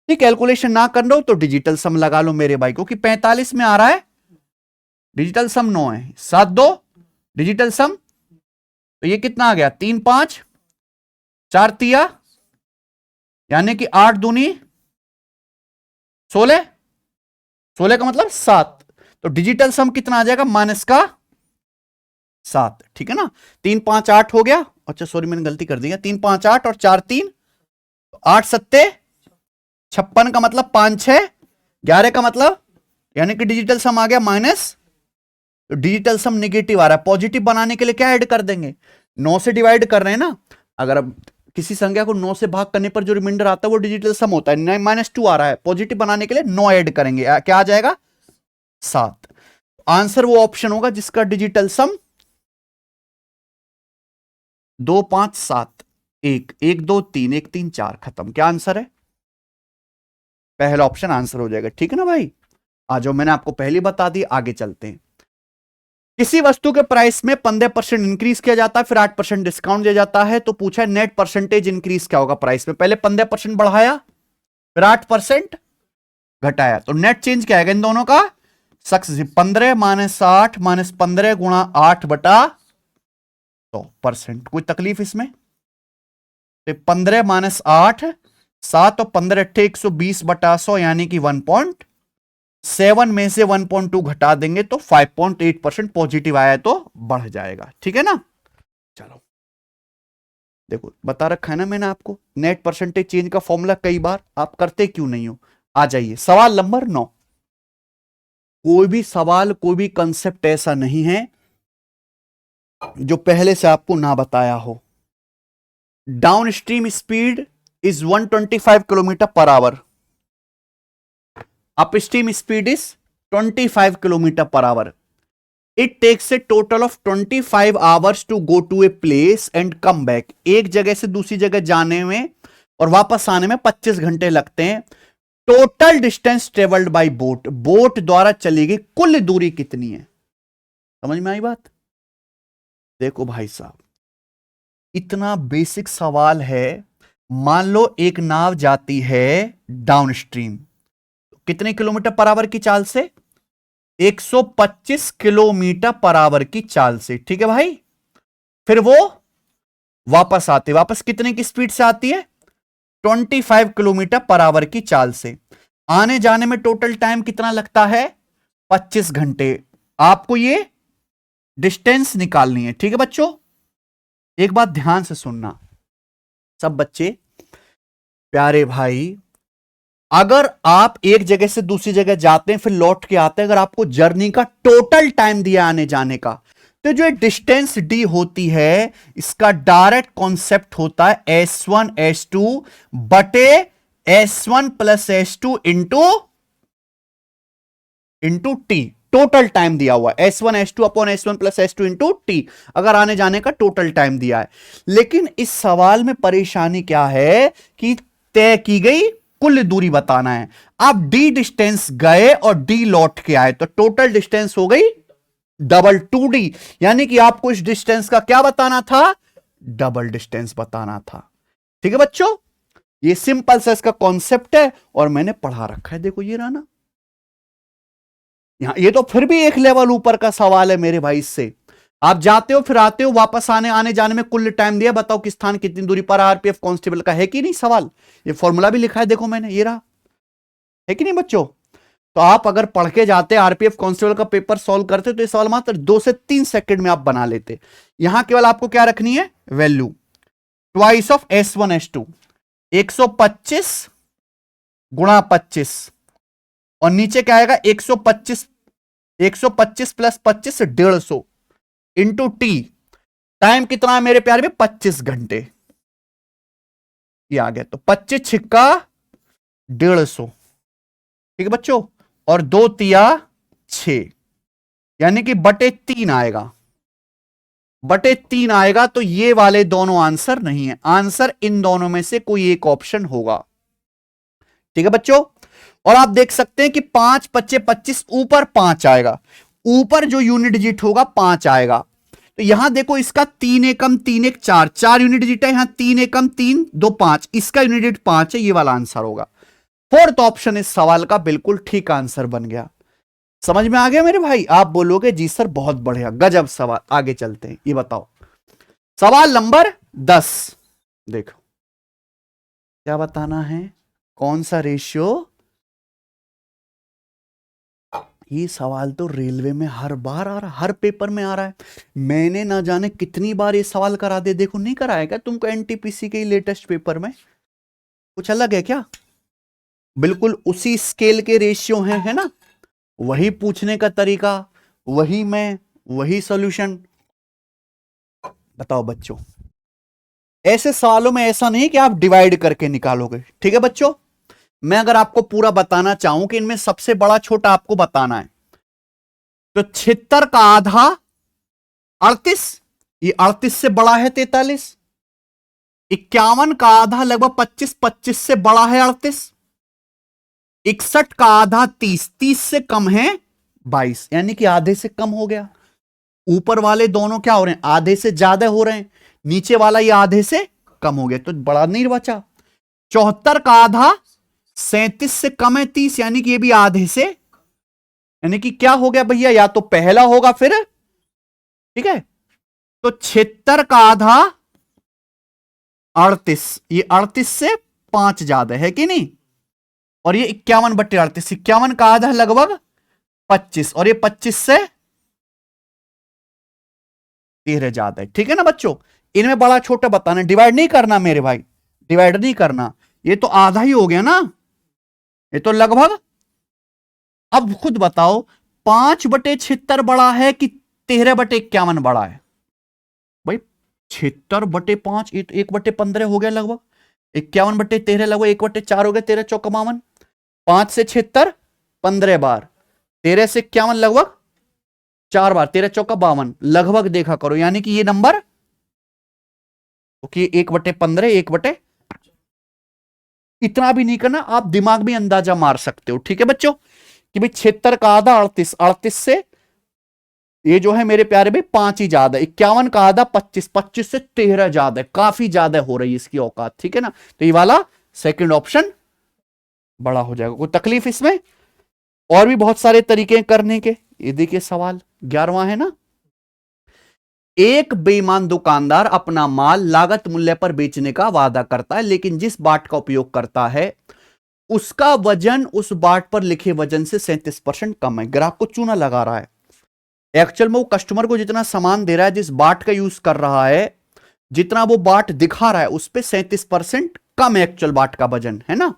ठीक, कैलकुलेशन ना कर लो तो डिजिटल सम लगा लो मेरे भाई, क्योंकि 45 में आ रहा है, डिजिटल सम 9 है, 7 2 डिजिटल सम, तो ये कितना आ गया? 3 5 4 तिया, यानी कि 8 दूनी 16, 16 का मतलब 7, तो डिजिटल सम कितना आ जाएगा? माइनस का 7। ठीक है ना, 3 5 8 हो गया, अच्छा सॉरी मैंने गलती कर दी है, 3 5 8 और 4 3, 8 सत्ते 56 का मतलब 5 6 11 का मतलब, यानी कि डिजिटल सम आ गया माइनस, तो डिजिटल सम निगेटिव आ रहा है। पॉजिटिव बनाने के लिए क्या ऐड कर देंगे? 9 से डिवाइड कर रहे हैं ना, अगर अब किसी संख्या को 9 से भाग करने पर जो रिमाइंडर आता है वो डिजिटल सम होता है, -2 आ रहा है, पॉजिटिव बनाने के लिए 9 ऐड करेंगे, क्या आ जाएगा? 7। आंसर वो ऑप्शन होगा जिसका डिजिटल सम 2 5 7 1 1 2 3 1 3 4, खत्म। क्या आंसर है? पहला ऑप्शन आंसर हो जाएगा। ठीक है ना भाई, आ जाओ, मैंने आपको पहले बता दी, आगे चलते हैं। किसी वस्तु के प्राइस में 15% इंक्रीज किया जाता है, फिर 8% डिस्काउंट दिया जाता है, तो पूछा है नेट परसेंटेज इंक्रीज क्या होगा प्राइस में? पहले 15% बढ़ाया, फिर 8% घटाया, तो नेट चेंज क्या आएगा इन दोनों का? सक्सेसिव 15 - 8 - 15 गुणा 8/100%। कोई तकलीफ इसमें? तो 15 - 8 7 और 15 = 120/100, यानी कि 1.7 में से 1.2 घटा देंगे तो 5.8% पॉजिटिव आया तो बढ़ जाएगा। ठीक है ना, चलो देखो बता रखा है ना मैंने आपको, नेट परसेंटेज चेंज का फॉर्मूला कई बार, आप करते क्यों नहीं हो? आ जाइए सवाल नंबर 9। कोई भी सवाल, कोई भी कंसेप्ट ऐसा नहीं है जो पहले से आपको ना बताया हो। Downstream speed is 125 kilometre per hour, upstream speed is 25 kilometre per hour. It takes a total of 25 hours to go to a place and come back. एक जगह से दूसरी जगह जाने में और वापस आने में 25 घंटे लगते हैं। Total distance travelled by boat, boat द्वारा चली गई कुल दूरी कितनी है? समझ में आई बात? देखो भाई साहब, इतना बेसिक सवाल है। मान लो एक नाव जाती है डाउन स्ट्रीम, कितने किलोमीटर पर आवर की चाल से? 125 किलोमीटर पर आवर की चाल से। ठीक है भाई, फिर वो वापस आते, वापस कितने की स्पीड से आती है? 25 किलोमीटर पर आवर की चाल से। आने जाने में टोटल टाइम कितना लगता है? 25 घंटे। आपको ये डिस्टेंस निकालनी है। ठीक है बच्चों, एक बात ध्यान से सुनना सब बच्चे प्यारे भाई, अगर आप एक जगह से दूसरी जगह जाते हैं फिर लौट के आते हैं, अगर आपको जर्नी का टोटल टाइम दिया आने जाने का, तो जो डिस्टेंस डी होती है इसका डायरेक्ट कॉन्सेप्ट होता है S1 S2 बटे S1 plus S2 into T, total time दिया हुआ है S1 S2 upon S1 plus S2 into T, अगर आने जाने का टोटल टाइम दिया है। लेकिन इस सवाल में परेशानी क्या है कि तय की गई कुल दूरी बताना है। आप डी डिस्टेंस गए और डी लौट के आए तो टोटल डिस्टेंस हो गई डबल 2D, यानी कि आपको इस डिस्टेंस का क्या बताना था, डबल डिस्टेंस बताना था। ठीक है बच्चों, ये सिंपल सा इसका कॉन्सेप्ट है और मैंने पढ़ा रखा है, देखो ये रहा ना यहां। ये तो फिर भी एक लेवल ऊपर का सवाल है मेरे भाई, इससे आप जाते हो फिर आते हो, वापस आने जाने में कुल टाइम दिया, बताओ किस स्थान कितनी दूरी पर आरपीएफ कांस्टेबल का, है कि नहीं सवाल। ये फॉर्मूला भी लिखा है देखो मैंने, ये रहा, है कि नहीं बच्चों। तो आप अगर पढ़ के जाते आरपीएफ कांस्टेबल का पेपर सॉल्व करते तो ये सवाल मात्र 2 से 3 सेकंड में आप बना लेते। यहां केवल आपको क्या रखनी है, value twice of S1 S2, 125 गुणा 25, और नीचे क्या आएगा 125 प्लस 25 150 इंटू टी। टाइम कितना है मेरे प्यारे में, 25 घंटे। ये आ गया, तो 25 छिक्का 150, ठीक है बच्चों, और 2 तिया 6, यानी कि बटे 3 आएगा, बटे 3 आएगा। तो ये वाले दोनों आंसर नहीं है, आंसर इन दोनों में से कोई एक ऑप्शन होगा। ठीक है बच्चों, और आप देख सकते हैं कि 5 25 25, ऊपर 5 आएगा, ऊपर जो यूनिट डिजिट होगा 5 आएगा। तो यहां देखो इसका 3 एकम 3 1 4, 4 यूनिट डिजिट है, यहां 3 एकम 3 2 5, इसका यूनिट डिजिट 5 है, ये वाला आंसर होगा। फोर्थ ऑप्शन इस सवाल का बिल्कुल ठीक आंसर बन गया। समझ में आ गया मेरे भाई, आप बोलोगे जी सर बहुत बढ़िया, गजब सवाल। आगे चलते हैं, ये बताओ सवाल नंबर 10, देखो क्या बताना है, कौन सा रेशियो। ये सवाल तो रेलवे में हर बार आ रहा, हर पेपर में आ रहा है, मैंने ना जाने कितनी बार ये सवाल करा दे, देखो नहीं कराया क्या तुमको एनटीपीसी के लेटेस्ट पेपर में, कुछ अलग है क्या, बिल्कुल उसी स्केल के रेशियो हैं, है ना, वही पूछने का तरीका, वही मैं, वही सॉल्यूशन। बताओ बच्चों, ऐसे सवालों में ऐसा नहीं कि आप डिवाइड करके निकालोगे। ठीक है बच्चों, मैं अगर आपको पूरा बताना चाहूं कि इनमें सबसे बड़ा छोटा आपको बताना है, तो 76 का आधा 38, ये 38 से बड़ा है 43, 51 का आधा लगभग 25, 25 से बड़ा है 38, 61 का आधा 30, 30 से कम है 22, यानी कि आधे से कम हो गया। ऊपर वाले दोनों क्या हो रहे हैं, आधे से ज्यादा हो रहे हैं, नीचे वाला ये आधे से कम हो गया, तो बड़ा नहीं बचा। 74 का आधा 37 से कम है 30, यानी कि ये भी आधे से, यानी कि क्या हो गया भैया, या तो पहला होगा फिर, ठीक है। तो 76 का आधा 38, ये 38 से 5 ज्यादा है कि नहीं, और ये 51 बटे 38, 51 का आधा लगभग 25, और ये 25 से 13 ज्यादा है। ठीक है ना बच्चों, इनमें बड़ा छोटा बताना, डिवाइड नहीं करना मेरे भाई, डिवाइड नहीं करना, ये तो आधा ही हो गया ना, ये तो लगभग। अब खुद बताओ 5/76 बड़ा है कि 13/51 बड़ा है भाई, 76/5, 1/15 हो गया लगभग, 51/13 लगभग 1/4 हो गया, 13 चौका 52, 5 से 76 15 बार, 13 से 51 लगभग 4 बार, 13 चौका 52, लगभग देखा करो, यानी कि ये नंबर, क्योंकि 1/15 1 इतना भी नहीं करना, आप दिमाग में अंदाजा मार सकते हो। ठीक है बच्चों, कि भाई 76 का आधा 38, 38 से ये जो है मेरे प्यारे भाई 5 ही ज्यादा, 51 का आधा 25, 25 से 13 ज्यादा, काफी ज्यादा हो रही है इसकी औकात। ठीक है ना, तो ये वाला सेकंड ऑप्शन बड़ा हो जाएगा, कोई तकलीफ इसमें। और भी बहुत सारे तरीके करने के, ये देखिए सवाल 11वां है ना, एक बेईमान दुकानदार अपना माल लागत मूल्य पर बेचने का वादा करता है, लेकिन जिस बाट का उपयोग करता है उसका वजन उस बाट पर लिखे वजन से 37% कम है। ग्राहक को चूना लगा रहा है, एक्चुअल में वो कस्टमर को जितना सामान दे रहा है, जिस बाट का यूज कर रहा है, जितना वो बाट दिखा रहा है उस पर 37% कम है एक्चुअल बाट का वजन, है ना।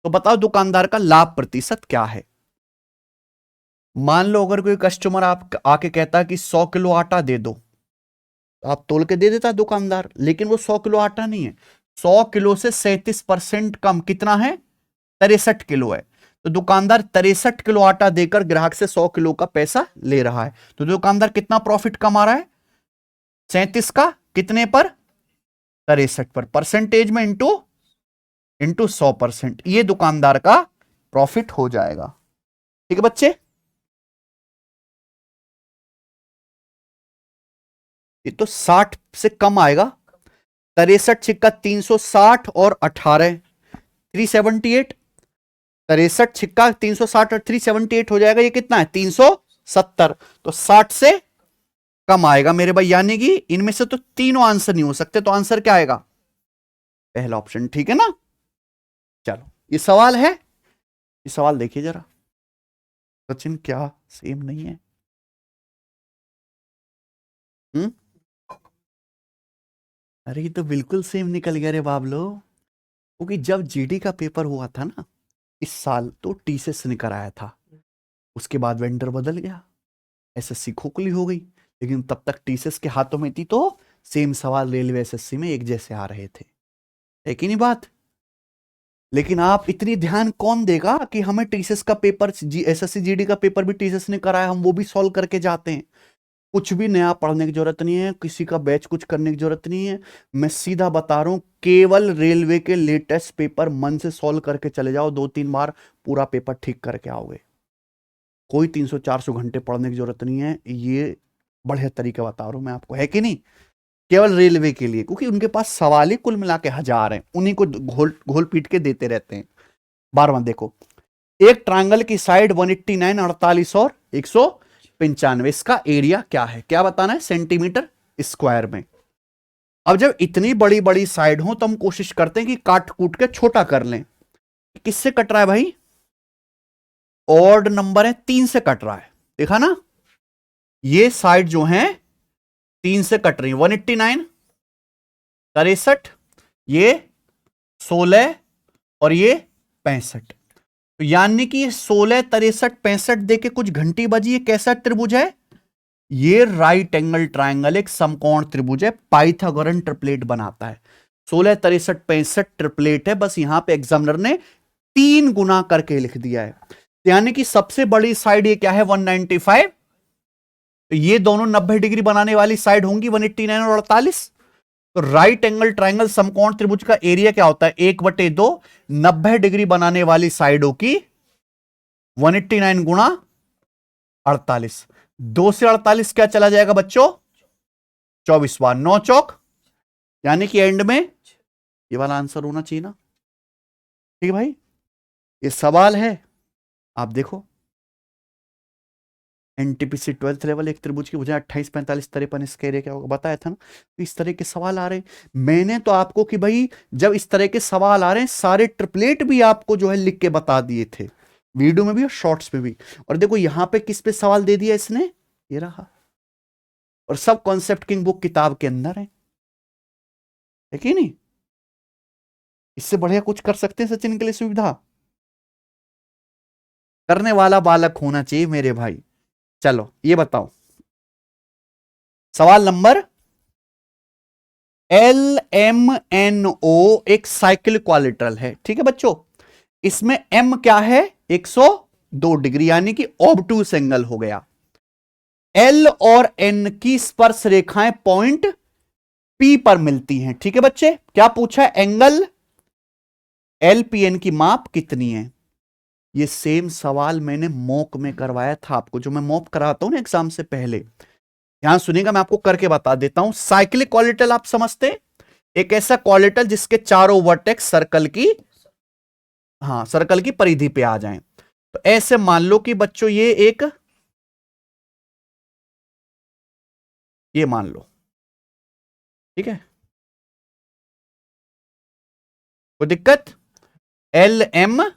तो बताओ दुकानदार का लाभ प्रतिशत क्या है। मान लो अगर कोई कस्टमर आप आके कहता है कि 100 किलो आटा दे दो, तो आप तोल के दे देता दुकानदार, लेकिन वो 100 किलो आटा नहीं है, 100 किलो से 37% कम, कितना है? 63 किलो है। तो दुकानदार 63 किलो आटा देकर ग्राहक से 100 किलो का पैसा ले रहा है। तो दुकानदार कितना प्रॉफिट कमा रहा है? 37 का कितने पर? 63 पर, परसेंटेज में इंटू इंटू 100%, ये दुकानदार का प्रॉफिट हो जाएगा। ठीक है बच्चे, ये तो 60 से कम आएगा। 63 छिक्का 360 और 18 378, 63 छिक्का 360 और 378 हो जाएगा, ये कितना है? 370। तो 60 से कम आएगा मेरे भाई, यानी कि इनमें से तो तीनों आंसर नहीं हो सकते, तो आंसर क्या आएगा? पहला ऑप्शन, ठीक है ना। चलो ये सवाल है, ये सवाल देखिए जरा सचिन, क्या सेम नहीं है? अरे ये तो बिल्कुल सेम निकल गया रे बाबलो, क्योंकि जब जीडी का पेपर हुआ था ना इस साल, तो टीसीएस ने कराया था, उसके बाद वेंडर बदल गया, एसएससी खोखली हो गई, लेकिन तब तक टीसीएस के हाथों में थी, तो सेम सवाल रेलवे एसएससी में एक जैसे आ रहे थे, है कि नहीं बात? लेकिन आप इतनी ध्यान कौन देगा कि हमें टीसीएस का पेपर, एसएससी जीडी का पेपर भी टीसीएस ने कराया, हम वो भी सॉल्व करके जाते हैं। कुछ भी नया पढ़ने की जरूरत नहीं है, किसी का बैच कुछ करने की जरूरत नहीं है। मैं सीधा बता रहा हूं, केवल रेलवे के लेटेस्ट पेपर मन से सॉल्व करके चले जाओ, 2-3 बार पूरा पेपर ठीक करके आओगे। कोई 300-400 घंटे पढ़ने की जरूरत नहीं है, ये बढ़िया तरीका बता रहा हूं मैं आपको, है कि नहीं? केवल रेलवे के लिए, क्योंकि उनके पास सवाल ही कुल मिला के 1000 हैं, उन्हीं को घोल घोल पीट के देते रहते हैं। 12वां देखो, एक ट्रायंगल की साइड 189, 48 और 195, इसका एरिया क्या है? क्या बताना है? सेंटीमीटर स्क्वायर में। अब जब इतनी बड़ी बड़ी साइड हो तो हम कोशिश करते हैं कि काट कूट के छोटा कर लें। किससे कट रहा है भाई? ऑड नंबर है, 3 से कट रहा है, देखा ना? ये साइड जो है 3 से कट रही है, 189, 63, ये 16 और ये 65। तो यानी कि 16, 63, 65 देके कुछ घंटी बजी, ये कैसा त्रिभुज है? ये राइट एंगल ट्रायंगल, एक समकोण त्रिभुज है, पाइथागोरन ट्रिपलेट बनाता है। 16, 63, 65 ट्रिपलेट है, बस यहां पे एग्जामिनर ने 3 गुना करके लिख दिया है। यानी कि सबसे बड़ी साइड ये क्या है? 195। तो ये दोनों 90 डिग्री बनाने वाली साइड होंगी, 189 और 48। तो राइट एंगल ट्रायंगल समकोण त्रिभुज का एरिया क्या होता है? 1/2, 90 डिग्री बनाने वाली साइडों की 189 गुणा 48। 2 से 48 क्या चला जाएगा बच्चों? 24 बार, 9 चौक, यानी कि एंड में ये वाला आंसर होना चाहिए ना। ठीक है भाई, ये सवाल है, आप देखो। एनटीपीसी 12th लेवल, एक त्रिभुज की भुजा 28, 45, 53, इसका एरिया क्या होगा बताया था ना। तो इस तरह के सवाल आ रहे हैं, मैंने तो आपको कि भाई जब इस तरह के सवाल आ रहे हैं, सारे ट्रिपलेट भी आपको जो है लिख के बता दिए थे, वीडियो में भी और शॉर्ट्स में भी। और देखो यहां पे किस पे सवाल दे दिया इसने, ये रहा, और सब कॉन्सेप्ट किंग बुक किताब के अंदर है कि नहीं? इससे बढ़िया कुछ कर सकते हैं सचिन के लिए सुविधा? करने वाला बालक होना चाहिए मेरे भाई। चलो ये बताओ, सवाल नंबर LMNO एक साइकिल क्वालिट्रल है, ठीक है बच्चों। इसमें M क्या है? 102 डिग्री, यानी कि ऑब्टूस एंगल हो गया। L और N की स्पर्श रेखाएं पॉइंट P पर मिलती हैं, ठीक है बच्चे। क्या पूछा? एंगल LPN की माप कितनी है? ये सेम सवाल मैंने मॉक में करवाया था आपको, जो मैं मॉक कराता हूं ना एग्जाम से पहले। यहां सुनिएगा, मैं आपको करके बता देता हूं। साइक्लिक क्वालिटल आप समझते हैं, एक ऐसा क्वालिटल जिसके चारों वर्टेक्स सर्कल की, हाँ सर्कल की परिधि पे आ जाएं। तो ऐसे मान लो कि बच्चों ये मान लो, ठीक है, कोई दिक्कत? LMNO,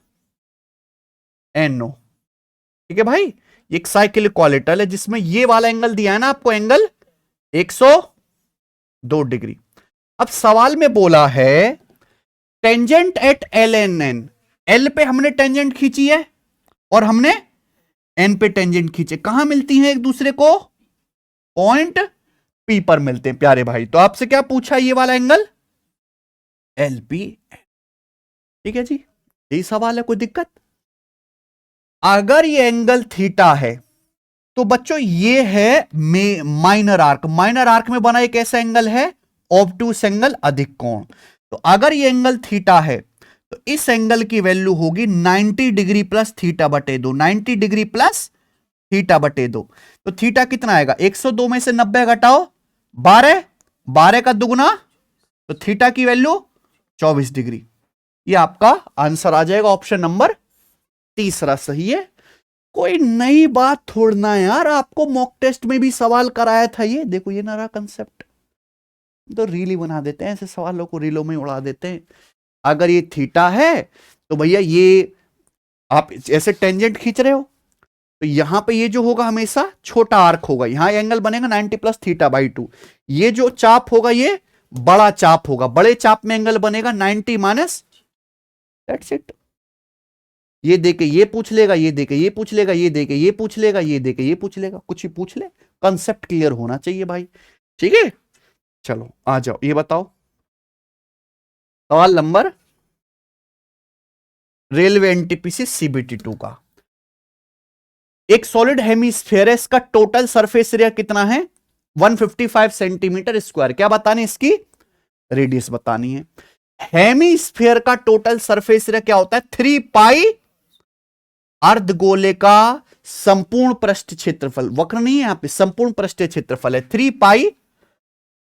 ठीक है भाई। एक साइक्लिक क्वालिटल है जिसमें ये वाला एंगल दिया है ना आपको, एंगल 102 डिग्री। अब सवाल में बोला है टेंजेंट एट LNN, L पे हमने टेंजेंट खींची है और हमने N पे टेंजेंट खींचे, कहां मिलती हैं एक दूसरे को? पॉइंट P पर मिलते हैं प्यारे भाई। तो आपसे क्या पूछा? ये वाला एंगल LP। ठीक है जी, यही सवाल है, कोई दिक्कत? अगर ये एंगल थीटा है तो बच्चों ये है माइनर आर्क। माइनर आर्क में बना एक ऐसा एंगल है ऑब्टूस एंगल, अधिक कोण। तो अगर ये एंगल थीटा है तो इस एंगल की वैल्यू होगी 90 डिग्री प्लस थीटा बटे 2। 90 डिग्री प्लस थीटा बटे 2। तो थीटा कितना आएगा? 102 में से 90 घटाओ 12, 12 का दुगुना, तो थीटा की वैल्यू 24 डिग्री। ये आपका आंसर आ जाएगा, ऑप्शन नंबर तीसरा सही है। कोई नई बात थोड़ना है यार, आपको मॉक टेस्ट में भी सवाल कराया था ये। देखो ये ना रहा कंसेप्ट, तो रील ही बना देते हैं ऐसे सवालों को, रीलों में उड़ा देते हैं। अगर ये थीटा है तो भैया ये आप ऐसे टेंजेंट खींच रहे हो तो यहां पे ये जो होगा हमेशा छोटा आर्क होगा, यहां एंगल बनेगा 90 प्लस थीटा बाई 2। ये जो चाप होगा ये बड़ा चाप होगा, बड़े चाप में एंगल बनेगा 90 माइनस, दैट्स इट। ये देके ये पूछ लेगा, ये देके ये पूछ लेगा, ये देके ये पूछ लेगा, ये देके ये पूछ लेगा, कुछ ही पूछ ले, कंसेप्ट क्लियर होना चाहिए भाई। ठीक है, चलो आ जाओ, ये बताओ सवाल नंबर रेलवे एनटीपीसी सीबीटी 2 का। एक सॉलिड हेमीस्फेयर है, इसका टोटल सरफेस एरिया कितना है? 155 सेंटीमीटर स्क्वायर। क्या बतानी है? इसकी रेडियस बतानी है। हेमीस्फेयर का टोटल सरफेस एरिया क्या होता है? 3 पाई अर्धगोले का संपूर्ण पृष्ठ क्षेत्रफल। वक्र नहीं है यहां पे, संपूर्ण पृष्ठीय क्षेत्रफल है 3 पाई।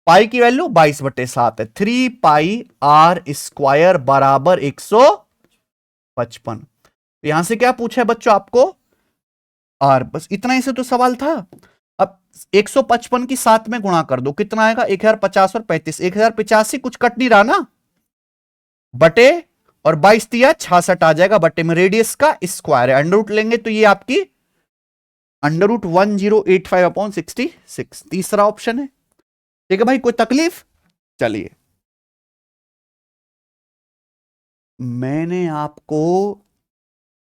पाई की वैल्यू 22/7 है। 3 पाई आर स्क्वायर बराबर 155। यहां से क्या पूछा है बच्चों आपको? आर, बस इतना ही से तो सवाल था। अब 155 की 7 में गुणा कर दो, कितना आएगा? 1050 और 35, 1085, कुछ कट नहीं रहा ना, बटे और 22 दिया 66 आ जाएगा, बटे में रेडियस का स्क्वायर है, अंडर रूट लेंगे तो ये आपकी अंडर रूट 1085/66। तीसरा ऑप्शन है। ठीक है भाई, कोई तकलीफ? चलिए, मैंने आपको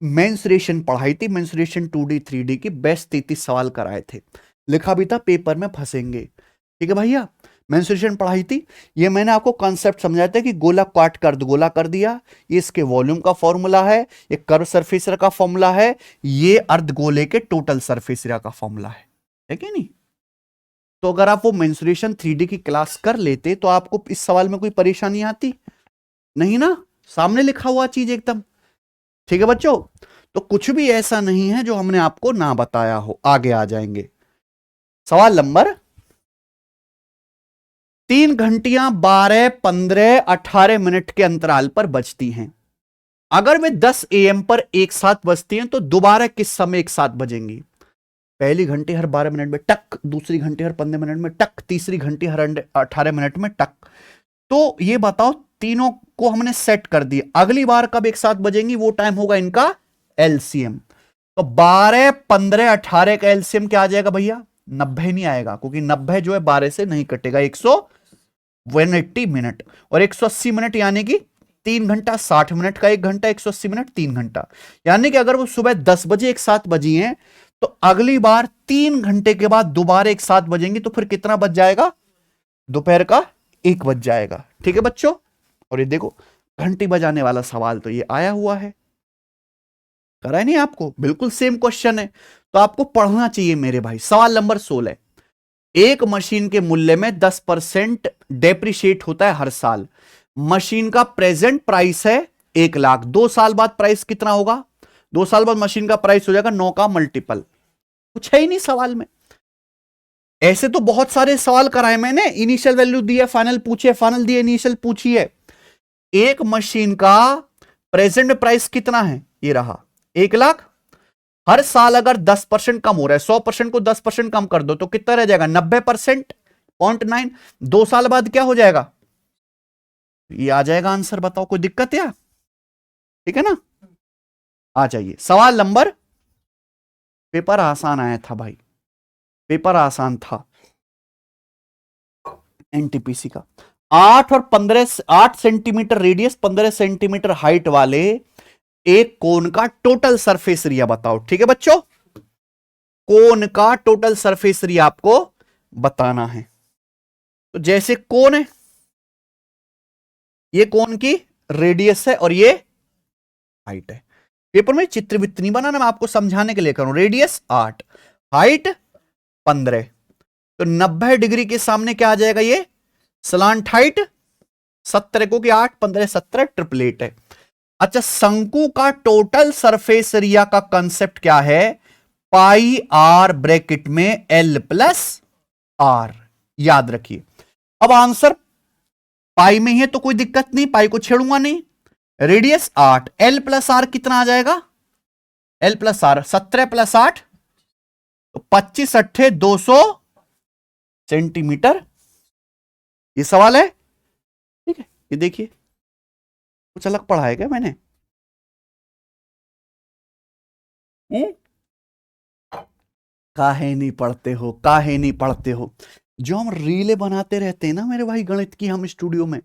मेंसुरेशन पढ़ाई थी, मेंसुरेशन 2D 3D की बेस्ट 33 सवाल कराए थे, लिखा भी था पेपर में फंसेंगे। ठीक है भैया, मेंसुरेशन पढ़ाई थी। ये मैंने आपको कॉन्सेप्ट समझाया था कि गोला काट कर गोला कर दिया, ये इसके वॉल्यूम का फॉर्मूला है, ये कर्व सरफेस एरिया का फॉर्मूला है, ये अर्धगोले के टोटल सरफेस एरिया का फॉर्मूला है कि नहीं? तो अगर आप वो मेंसुरेशन 3D की क्लास कर लेते तो आपको इस सवाल में कोई परेशानी आती नहीं ना, सामने लिखा हुआ चीज एकदम। ठीक है बच्चों, तो कुछ भी ऐसा नहीं है जो हमने आपको ना बताया हो। आगे आ जाएंगे, सवाल नंबर 3 घंटियां 12, 15, 18 मिनट के अंतराल पर बजती हैं। अगर वे 10 AM पर एक साथ बजती हैं तो दोबारा किस समय एक साथ बजेंगी? पहली घंटी हर 12 मिनट में टक, दूसरी घंटी हर 15 मिनट में टक, तीसरी घंटी हर 18 मिनट में टक। तो ये बताओ, तीनों को हमने सेट कर दिया, अगली बार कब एक साथ बजेंगी वो टाइम होगा इनका एलसीएम। तो 12, 15, 18 का एलसीएम क्या आ जाएगा भैया? 90 नहीं आएगा, क्योंकि 90 जो है 12 से नहीं कटेगा। 180 मिनट, और 180 मिनट यानी कि 3 घंटा, 60 मिनट का 1 घंटा, 180 मिनट 3 घंटा। यानी कि अगर वो सुबह 10 बजे एक साथ बजी हैं तो अगली बार 3 घंटे के बाद दोबारा एक साथ बजेंगी, तो फिर कितना बज जाएगा? दोपहर का 1 बज जाएगा। ठीक है बच्चों, और ये देखो घंटी बजाने वाला सवाल तो ये आया हुआ है, करा है नहीं आपको? बिल्कुल सेम क्वेश्चन है, तो आपको पढ़ना चाहिए मेरे भाई। सवाल नंबर 16, एक मशीन के मूल्य में 10% डेप्रिशिएट होता है हर साल। मशीन का प्रेजेंट प्राइस है 1 लाख, 2 साल बाद प्राइस कितना होगा? 2 साल बाद मशीन का प्राइस हो जाएगा 9 का मल्टीपल। कुछ है ही नहीं सवाल में। ऐसे तो बहुत सारे सवाल कराए मैंने, इनिशियल वैल्यू दी है, फाइनल पूछिए, फाइनल दिए, इनिशियल पूछिए। एक मशीन का प्रेजेंट प्राइस कितना है? ये रहा 1 लाख। हर साल अगर 10% कम हो रहा है, 100% को 10% कम कर दो तो कितना रह जाएगा? 90%, 0.9। 2 साल बाद क्या हो जाएगा? ये आ जाएगा आंसर। बताओ, कोई दिक्कत है? ठीक है ना, आ जाइए। सवाल नंबर, पेपर आसान आया था भाई, पेपर आसान था एनटीपीसी का। 8 और 15, 8 सेंटीमीटर रेडियस, 15 सेंटीमीटर हाइट वाले एक कोन का टोटल सरफेस एरिया बताओ। ठीक है बच्चों, कोन का टोटल सरफेस एरिया आपको बताना है। तो जैसे कोन है, ये कौन की रेडियस है और ये हाइट है। पेपर में चित्र वित्र नहीं बनाना, मैं आपको समझाने के लिए करूं। रेडियस 8, हाइट 15, तो 90 डिग्री के सामने क्या आ जाएगा, ये स्लांट हाइट 70 को कि 8 15 17 ट्रिपलेट है। अच्छा, शंकु का टोटल सरफेस एरिया का कंसेप्ट क्या है, पाई आर ब्रैकेट में एल प्लस आर, याद रखिए। अब आंसर पाई में ही है तो कोई दिक्कत नहीं, पाई को छेड़ूंगा नहीं। रेडियस 8, एल प्लस आर कितना आ जाएगा, एल प्लस आर 17 प्लस 8 तो 25 अट्ठे 200 सेंटीमीटर। ये सवाल है, ठीक है। ये देखिए, कुछ अलग पढ़ा है क्या मैंने? हम्म? काहे नहीं पढ़ते हो, काहे नहीं पढ़ते हो? जो हम रीले बनाते रहते हैं ना मेरे भाई गणित की, हम स्टूडियो में,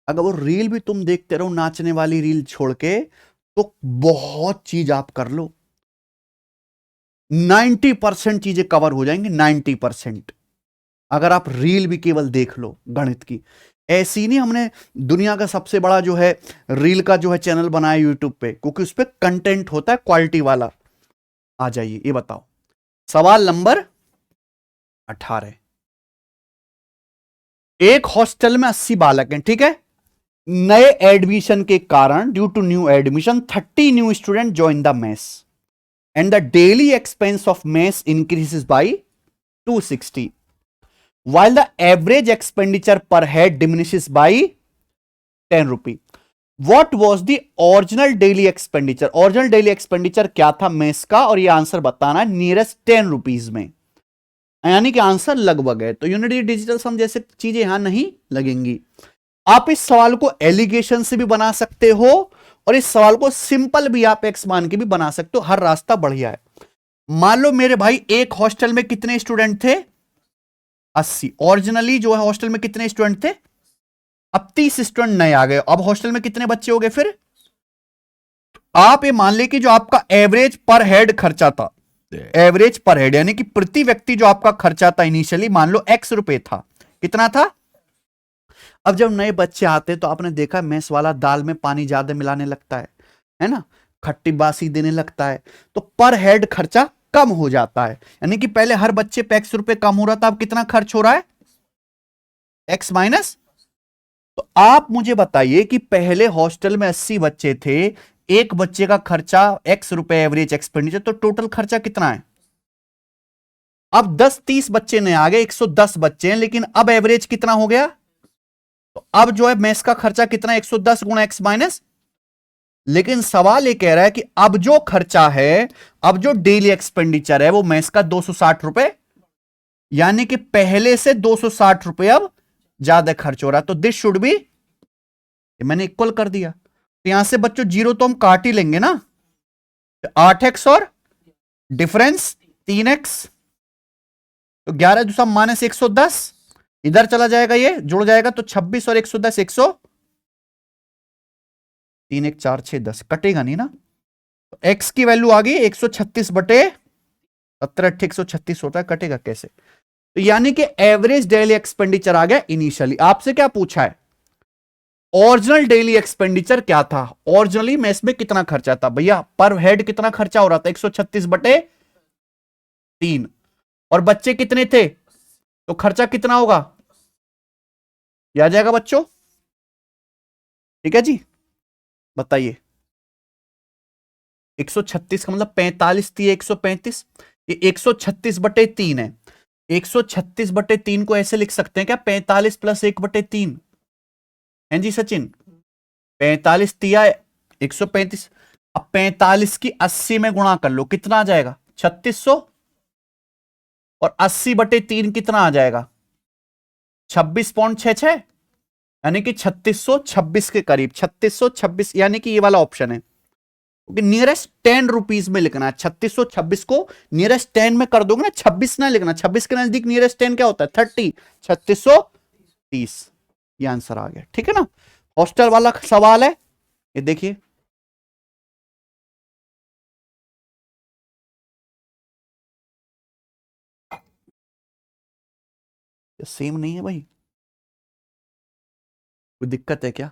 अगर वो रील भी तुम देखते रहो नाचने वाली रील छोड़ के, तो बहुत चीज आप कर लो, 90% चीजें कवर हो जाएंगी, 90%, अगर आप रील भी केवल देख लो गणित की। ऐसी नहीं, हमने दुनिया का सबसे बड़ा जो है रील का जो है चैनल बनाया यूट्यूब पे, क्योंकि उस पर कंटेंट होता है क्वालिटी वाला। आ जाइए, ये बताओ सवाल नंबर 18। एक हॉस्टल में 80 बालक हैं, ठीक है। नए एडमिशन के कारण, due to new admission, 30 new student join the mess and the daily expense of mess increases by 260 while the average expenditure per head diminishes by 10 rupee. What was the original daily expenditure? Original daily expenditure क्या था mess का, और ये answer बताना है nearest 10 rupees में, यानी कि आंसर लगभग है। तो यूनिटी डिजिटल सम जैसे चीजें यहां नहीं लगेंगी। आप इस सवाल को एलिगेशन से भी बना सकते हो, और इस सवाल को सिंपल भी आप एक्स मान के भी बना सकते हो, हर रास्ता बढ़िया है। मान लो मेरे भाई एक हॉस्टल में कितने स्टूडेंट थे, 80। ओरिजिनली जो है हॉस्टल में कितने स्टूडेंट थे, अब 30 स्टूडेंट नए आ गए, अब हॉस्टल में कितने बच्चे हो गए फिर? आप ये मान ले कि जो आपका एवरेज पर हेड खर्चा था, एवरेज पर हेड यानी कि प्रति व्यक्ति जो आपका खर्चा था इनिशियली, मान लो एक्स रुपए था, कितना था? अब जब नए बच्चे आते तो आपने देखा मेस वाला दाल में पानी ज्यादा मिलाने लगता है ना, खट्टी बासी देने लगता है, तो पर हेड खर्चा कम हो जाता है। यानी कि पहले हर बच्चे पे एक्स रुपए कम हो रहा था, अब कितना खर्च हो रहा है, एक्स माइनस। तो आप मुझे बताइए कि पहले हॉस्टल में 80 बच्चे थे, एक बच्चे का खर्चा एक्स रुपए एवरेज एक्सपेंडिचर, तो टोटल खर्चा कितना है? अब 10-30 बच्चे नए आ गए, 110 बच्चे हैं, लेकिन अब एवरेज कितना हो गया? तो अब जो है मेस का खर्चा कितना, 110 गुणा एक्स माइनस। लेकिन सवाल ये कह रहा है कि अब जो खर्चा है, अब जो डेली एक्सपेंडिचर है वो मेस का 260 रुपए, यानी कि पहले से 260 रुपए अब ज्यादा खर्च हो रहा है। तो दिस शुड बी, मैंने इक्वल कर दिया, तो यहां से बच्चों जीरो तो हम काट ही लेंगे ना, तो 8x और डिफरेंस 3x, तो 11 दूसरा माइनस 110, इधर चला जाएगा, ये जुड़ जाएगा, तो 26 और 110 100, 3 1 4 6 10, कटेगा नहीं ना, तो x की वैल्यू आ गई 136 बटे 17 8 136 होता है, कटेगा कैसे? तो यानी कि एवरेज डेली एक्सपेंडिचर आ गया इनिशियली। आपसे क्या पूछा है, ओरिजिनल डेली एक्सपेंडिचर क्या था, ओरिजिनली मेस में कितना खर्चा था भैया, पर हेड कितना खर्चा हो रहा था, 136 बटे 3, और बच्चे कितने थे, तो खर्चा कितना होगा, ये आ जाएगा बच्चों, ठीक है जी। बताइए, 136 का मतलब 45 थी 135, ये 136 बटे 3 है, 136 बटे 3 को ऐसे लिख सकते हैं क्या, 45 प्लस 1 बटे 3, है जी सचिन, 45 तिया 135, अब 45 की 80 में गुणा कर लो, कितना आ जाएगा 3600, और 80 बटे 3 कितना आ जाएगा 26.66, यानी कि 3626 के करीब, 3626, यानी कि ये वाला ऑप्शन है, क्योंकि नियरेस्ट 10 रुपीज में लिखना है, 3626 को नियरेस्ट 10 में कर दोगे ना, 26 ना लिखना, 26 के नजदीक नियरेस्ट 10 क्या होता है 30, 3630, ये आंसर आ गया, ठीक है ना। हॉस्टल वाला सवाल है, ये देखिए, सेम नहीं है भाई, कोई दिक्कत है क्या?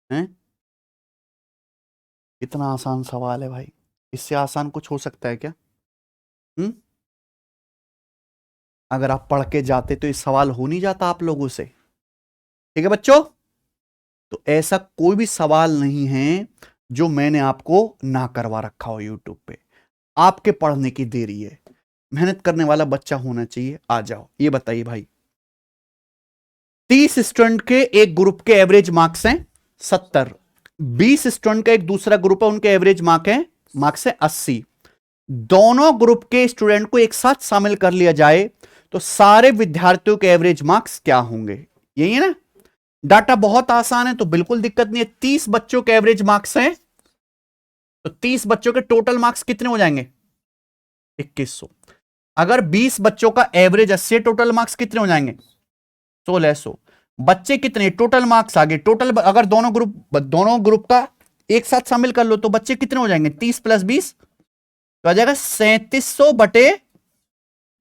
हैं? इतना आसान सवाल है भाई, इससे आसान कुछ हो सकता है क्या? हम्म? अगर आप पढ़ के जाते तो ये सवाल हो नहीं जाता आप लोगों से। ठीक है बच्चों, तो ऐसा कोई भी सवाल नहीं है जो मैंने आपको ना करवा रखा हो यूट्यूब पे। आपके पढ़ने की देरी है, मेहनत करने वाला बच्चा होना चाहिए। आ जाओ, ये बताइए भाई, 30 स्टूडेंट के एक ग्रुप के एवरेज मार्क्स हैं 70, 20 स्टूडेंट का एक दूसरा ग्रुप है, उनके एवरेज मार्क्स है 80। दोनों ग्रुप के स्टूडेंट को एक साथ शामिल कर लिया जाए तो सारे विद्यार्थियों के एवरेज मार्क्स क्या होंगे? यही है ना? डाटा बहुत आसान है, तो बिल्कुल दिक्कत नहीं है। 30 बच्चों के एवरेज मार्क्स हैं, तो 30 बच्चों के टोटल मार्क्स कितने हो जाएंगे? 2100। अगर 20 बच्चों का एवरेज 80, टोटल मार्क्स कितने हो जाएंगे? 1600। बच्चे कितने, टोटल मार्क्स आगे, टोटल अगर दोनों ग्रुप का एक साथ शामिल कर लो तो बच्चे कितने हो जाएंगे? 30 + 20 तो आ जाएगा 3700 बटे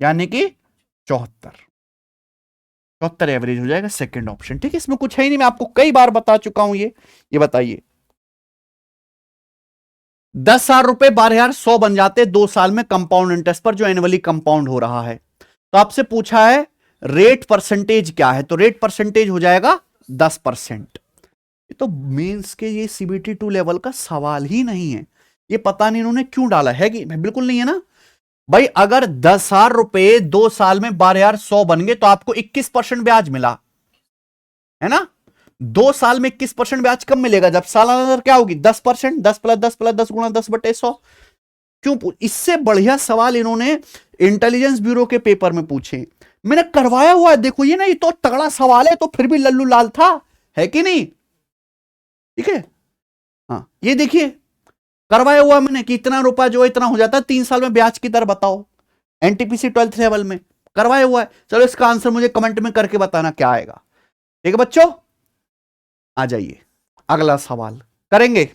यानी कि 74। 74 एवरेज हो जाएगा, सेकंड ऑप्शन। ठीक है, इसमें कुछ है ही नहीं, मैं आपको कई बार बता चुका हूं। ये बताइए, 10,000 रुपए 12,100 बन जाते 2 साल में कंपाउंड इंटरेस्ट पर, जो एनुअली कंपाउंड हो रहा है। तो आपसे पूछा है रेट परसेंटेज क्या है, तो रेट परसेंटेज हो जाएगा 10%। ये तो मेंस के ये सीबीटी 2 लेवल का सवाल ही नहीं है। ये पता नहीं इन्होंने क्यों डाला है, कि बिल्कुल नहीं है ना भाई। अगर 10,000 रुपए 2 साल में 12,100 बन गए तो आपको 21% ब्याज मिला है ना। 2 साल में 21% ब्याज कब मिलेगा? जब सालाना दर क्या होगी? 10%। 10 + 10 + 10 × 10/100। क्यों इससे बढ़िया सवाल इन्होंने इंटेलिजेंस ब्यूरो के पेपर में पूछे। मैंने करवाया हुआ है, देखो ये ना, ये तो तगड़ा सवाल है, तो फिर भी लल्लू लाल था, है कि नहीं? ठीक है, हाँ ये देखिए, करवाया हुआ मैंने कि इतना रुपया जो इतना हो जाता है 3 साल में, ब्याज की दर बताओ। एनटीपीसी 12th लेवल में करवाया हुआ है। चलो इसका आंसर मुझे कमेंट में करके बताना क्या आएगा। ठीक है बच्चों, आ जाइए, अगला सवाल करेंगे।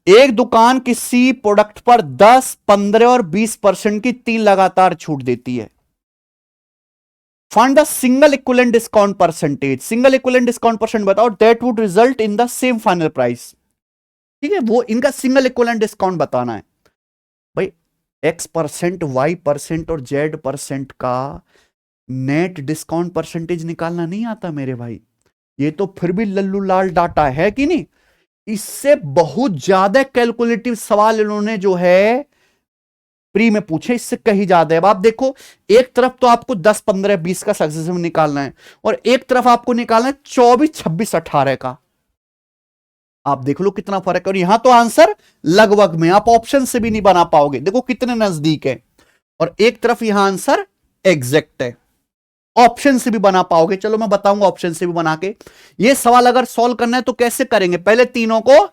एक दुकान किसी प्रोडक्ट पर 10, 15 और 20% की 3 लगातार छूट देती है। Find the single equivalent discount percentage. Single equivalent discount percent बताओ that would result in the same final price. ठीक है, वो इनका सिंगल इक्विवेलेंट डिस्काउंट बताना है भाई। X% Y% और Z% का नेट डिस्काउंट परसेंटेज निकालना नहीं आता मेरे भाई। ये तो फिर भी लल्लू लाल डाटा है कि नहीं। इससे बहुत ज्यादा कैलकुलेटिव सवाल इन्होंने जो है प्री में पूछे, इससे कहीं ज्यादा है। अब आप देखो, एक तरफ तो आपको 10, 15, 20 का सक्सेसिव निकालना है, और एक तरफ आपको निकालना है 24, 26, 18 का। आप देख लो कितना फर्क है। और यहां तो आंसर लगभग में, आप ऑप्शन से भी नहीं बना पाओगे, देखो कितने नजदीक है। और एक तरफ यहां आंसर एग्जैक्ट है, ऑप्शन से भी बना पाओगे। चलो मैं बताऊंगा ऑप्शन से भी बना के। ये सवाल अगर सॉल्व करना है तो कैसे करेंगे? पहले तीनों को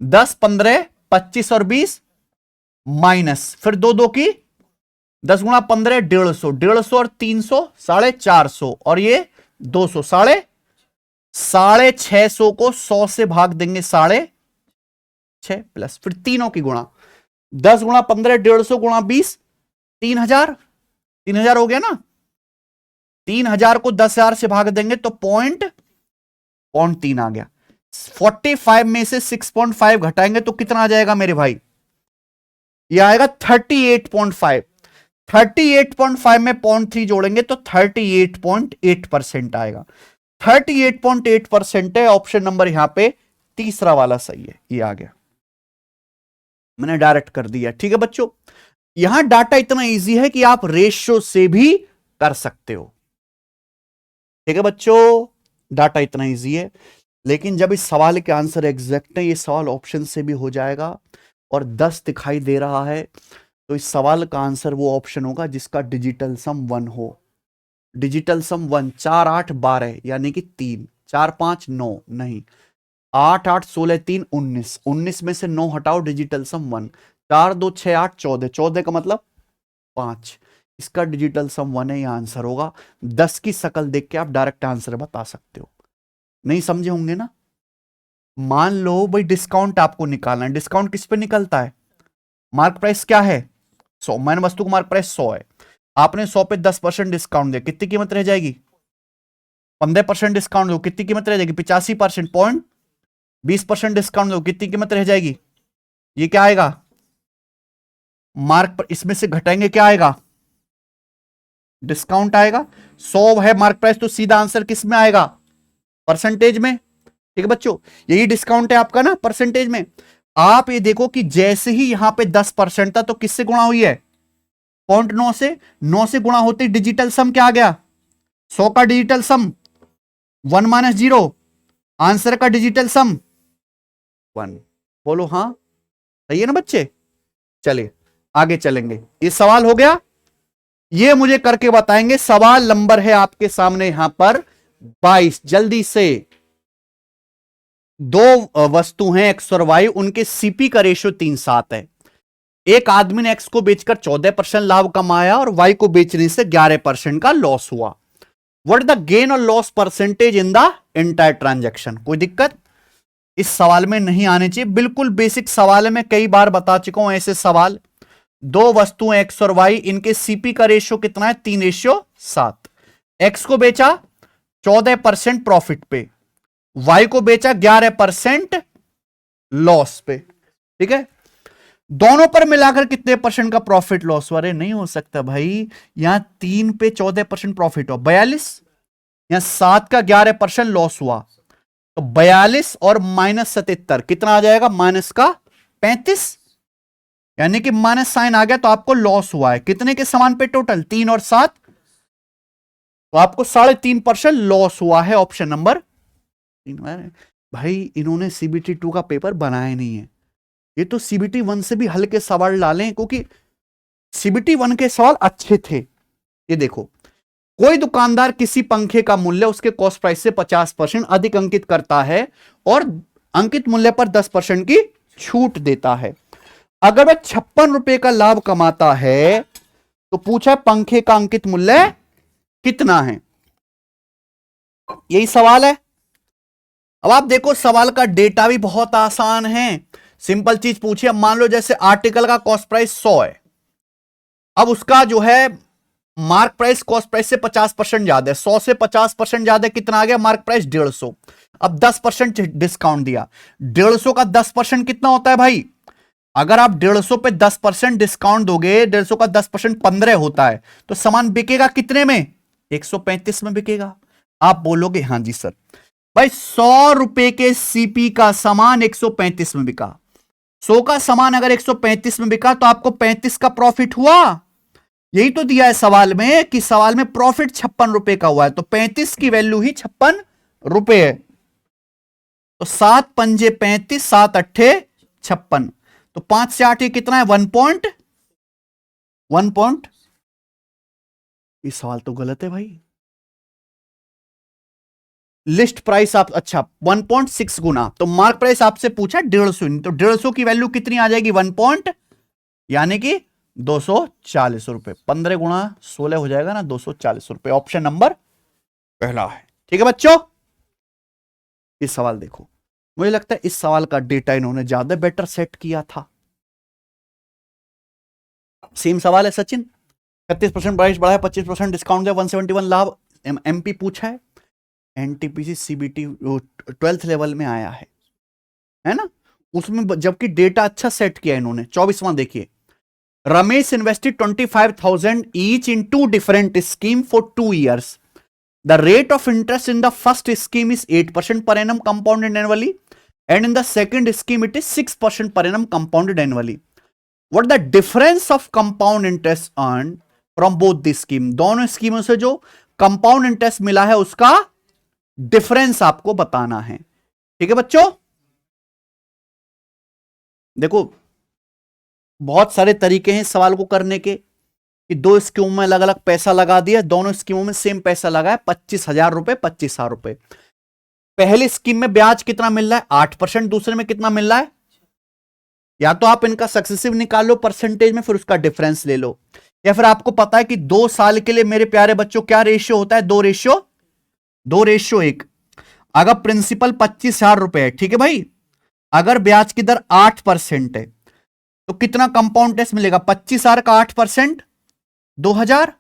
10, 15, 25 और 20 माइनस, फिर दो दो की 10 × 15 150, 150 और 300 450, और ये 200, 650 को 100 से भाग देंगे, 6.5 प्लस फिर तीनों की गुणा, 10 × 15 150 × 20 3000, 3000 हो गया ना। 3000 को 10,000 से भाग देंगे तो 0.3 आ गया। 45 में से 6.5 घटाएंगे तो कितना आ जाएगा मेरे भाई? ये आएगा 38.5। 38.5 में 0.3 जोड़ेंगे तो 38.8% आएगा। 38.8% है, ऑप्शन नंबर यहां पे तीसरा वाला सही है। ये आ गया, मैंने डायरेक्ट कर दिया। ठीक है बच्चों, यहां डाटा इतना इजी है कि आप रेशियो से भी कर सकते हो। ठीक है बच्चों, डाटा इतना इजी है, लेकिन जब इस सवाल के आंसर एग्जैक्ट है, ये सवाल ऑप्शन से भी हो जाएगा, और 10 दिखाई दे रहा है, तो इस सवाल का आंसर वो ऑप्शन होगा जिसका डिजिटल सम 1 हो। डिजिटल सम 1, 4, 8, 12 यानी कि 3, 4, 5, 9 नहीं, 8, 8, 16, 3, 19, 19 में से 9 हटाओ, डिजिटल सम 1, 4, 2, 6, 8, 14, 14 का मतलब 5, इसका डिजिटल सम 1 है, यह आंसर होगा। 10 की शक्ल देख के आप डायरेक्ट आंसर बता सकते हो। नहीं समझे होंगे ना। मान लो भाई डिस्काउंट आपको निकालना है, डिस्काउंट किस पे निकलता है? मार्क प्राइस क्या है? 100, मैंने वस्तु का मार्क प्राइस 100 है, आपने 100 पे 10% डिस्काउंट दिया, कितनी कीमत रह जाएगी? 15% डिस्काउंट दो, कितनी कीमत रह जाएगी? 85%। 20% डिस्काउंट दो, कितनी कीमत रह जाएगी? ये क्या आएगा? मार्क पर इसमें से घटाएंगे, क्या आएगा? डिस्काउंट आएगा। 100 है मार्क प्राइस, तो सीधा आंसर किस में आएगा? परसेंटेज में। ठीक है बच्चों, यही डिस्काउंट है आपका ना, परसेंटेज में। आप ये देखो कि जैसे ही यहां पे 10% था, तो किससे गुणा हुई है? 0.9 से। 9 से गुणा होते डिजिटल सम क्या आ गया? 100 का डिजिटल सम 1 माइनस 0। आंसर का डिजिटल सम 1। बोलो हाँ, सही है ना बच्चे? चलिए आगे चलेंगे। ये सवाल हो गया, ये मुझे करके बताएंगे। सवाल नंबर है आपके सामने यहां पर 22। जल्दी से। दो वस्तु हैं एक्स और वाई, उनके सीपी का रेशियो 3:7 है। एक आदमी ने एक्स को बेचकर 14% लाभ कमाया और वाई को बेचने से 11% का लॉस हुआ। व्हाट द गेन और loss percentage in the entire transaction? कोई दिक्कत इस सवाल में नहीं आने चाहिए, बिल्कुल बेसिक सवाल है। मैं कई बार बता चुका हूं ऐसे सवाल। दो वस्तुएं एक्स और वाई, इनके सीपी का रेशियो कितना है? 3:7। एक्स को बेचा 14% प्रॉफिट पे, वाई को बेचा 11% लॉस पे। ठीक है, दोनों पर मिलाकर कितने परसेंट का प्रॉफिट लॉस हुआ? अरे नहीं हो सकता भाई, यहां 3 पे 14% प्रॉफिट हुआ 42, यहां 7 का 11% लॉस हुआ, तो 42 और -77 कितना आ जाएगा? माइनस का 35, यानी कि माइनस साइन आ गया, तो आपको लॉस हुआ है। कितने के समान पे टोटल? 3 और 7, तो आपको 3.5% लॉस हुआ है। Option number 3। भाई इन्होंने सीबीटी 2 का पेपर बनाया नहीं है, ये तो सीबीटी 1 से भी हल्के सवाल डालें, क्योंकि सीबीटी 1 के सवाल अच्छे थे। ये देखो, कोई दुकानदार किसी पंखे का मूल्य उसके कॉस्ट प्राइस से 50% अधिक अंकित करता है और अंकित मूल्य पर 10% की छूट देता है। अगर वह 56 रुपए का लाभ कमाता है, तो पूछा पंखे का अंकित मूल्य कितना है? यही सवाल है। अब आप देखो, सवाल का डेटा भी बहुत आसान है। सिंपल चीज पूछिए। अब मान लो जैसे आर्टिकल का कॉस्ट प्राइस 100 है, अब उसका जो है मार्क प्राइस कॉस्ट प्राइस से 50% ज्यादा है। 100 से 50% ज्यादा कितना आ गया? Mark price 150। अब 10% डिस्काउंट दिया। 150 का 10% कितना होता है भाई? अगर आप 150 पे 10% डिस्काउंट दोगे, 150 का 10% 15 होता है, तो सामान बिकेगा कितने में? 135 में बिकेगा। आप बोलोगे हाँ जी सर। भाई 100 रुपए के सीपी का सामान 135 में बिका। 100 का सामान अगर 135 में बिका, तो आपको 35 का प्रॉफिट हुआ। यही तो दिया है सवाल में, कि सवाल में प्रॉफिट 56 रुपए का हुआ है, तो 35 की वैल्यू ही 56 रुपए है। तो 7 पंजे 35, 7 अट्ठे 56, तो 5 से 8 कितना है? 1 पॉइंट। ये सवाल तो गलत है भाई। लिस्ट प्राइस आप, अच्छा 1.6 गुना, तो मार्क प्राइस आपसे पूछा 150, तो 150 की वैल्यू कितनी आ जाएगी? 1 पॉइंट, यानी कि 240 रुपए। 15 गुणा 16 हो जाएगा ना, 240 रुपए। ऑप्शन नंबर पहला है। ठीक है बच्चों, इस सवाल देखो, मुझे लगता है इस सवाल का डेटा इन्होंने ज्यादा बेटर सेट किया था। सेम सवाल है सचिन, 31% प्राइस बढ़ाया, 25% डिस्काउंट दिया, 171 लाभ। एमपी पूछा है, एनटीपीसी सीबीटी 12th लेवल में आया है ना, उसमें जबकि डेटा अच्छा सेट किया इन्होंने। 24वां देखिए, Ramesh invested 25,000 each in 2 different scheme for 2 years. The rate of interest in the first scheme is 8% per annum compounded annually, and in the second scheme it is 6% per annum compounded annually. What the difference of compound interest earned from both the scheme? दोनों स्कीमों से जो compound interest मिला है उसका difference आपको बताना है। ठीक है बच्चों, देखो बहुत सारे तरीके हैं सवाल को करने के, कि 2 स्कीमों में अलग अलग पैसा लगा दिया, दोनों स्कीमों में सेम पैसा लगा है, 25,000 रुपए, 25,000 रुपए। पहली स्कीम में ब्याज कितना मिल रहा है? 8%। दूसरे में कितना मिल रहा है? या तो आप इनका सक्सेसिव निकाल लो परसेंटेज में, फिर उसका डिफरेंस ले लो, या फिर आपको पता है कि 2 साल के लिए मेरे प्यारे बच्चों क्या रेशियो होता है? 2:1। अगर प्रिंसिपल 25,000 रुपए है, ठीक है भाई, अगर ब्याज की दर 8% है, तो कितना कंपाउंड इंटरेस्ट मिलेगा? 25,000 का 8% 2,000,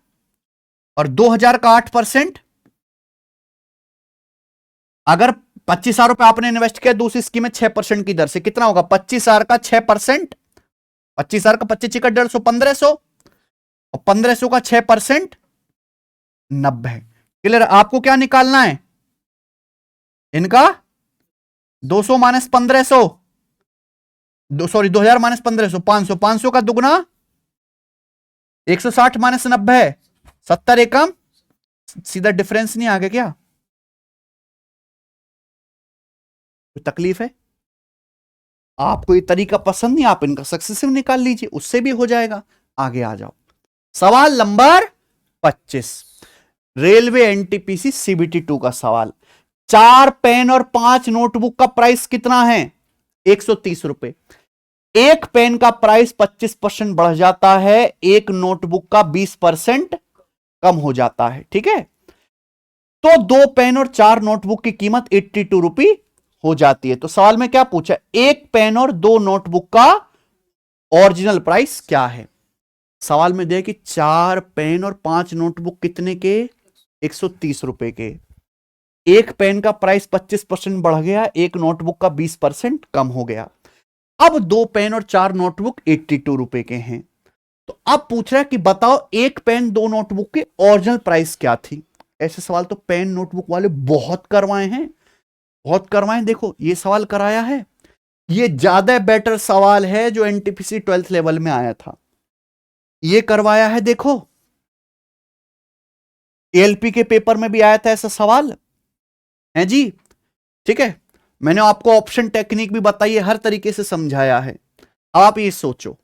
और 2,000 का 8% अगर 25,000 रुपए आपने इन्वेस्ट किया दूसरी स्कीम में 6% की दर से, कितना होगा? 25,000 का 6%, 25,000 का 25 चिकट 150, 1500, और 1500 का 6% 90। क्लियर? आपको क्या निकालना है? इनका 200 माइनस 1500, 2000 माइनस 1500, 500, 500 का दुगना 160 माइनस 90, 70 एकम, सीधा डिफरेंस नहीं आ गया क्या? कोई तकलीफ है? आपको ये तरीका पसंद नहीं, आप इनका सक्सेसिव निकाल लीजिए, उससे भी हो जाएगा। आगे आ जाओ, सवाल नंबर 25, रेलवे एनटीपीसी सीबीटी 2 का सवाल। 4 पेन और 5 नोटबुक का प्राइस कितना है? 130 रुपए। एक पेन का प्राइस 25% बढ़ जाता है, एक नोटबुक का 20% कम हो जाता है। ठीक है, तो 2 पेन और 4 नोटबुक की कीमत 82 रुपी हो जाती है। तो सवाल में क्या पूछा? एक पेन और 2 नोटबुक का ओरिजिनल प्राइस क्या है? सवाल में दिया कि 4 पेन और 5 नोटबुक कितने के? 130 रुपए के। एक पेन का प्राइस 25% बढ़ गया, एक नोटबुक का 20% कम हो गया। अब 2 पेन और 4 नोटबुक 82 रुपए के हैं। तो अब पूछ रहा है कि बताओ एक पेन 2 नोटबुक की ओरिजिनल प्राइस क्या थी? ऐसे सवाल तो पेन नोटबुक वाले बहुत करवाए हैं, बहुत करवाए। देखो ये सवाल कराया है, ये ज्यादा बेटर सवाल है जो एनटीपीसी 12th लेवल में आया था, ये करवाया है। देखो एएलपी के पेपर में भी आया था ऐसा सवाल है जी। ठीक है, मैंने आपको ऑप्शन टेक्निक भी बताई है, हर तरीके से समझाया है। अब आप ये सोचो,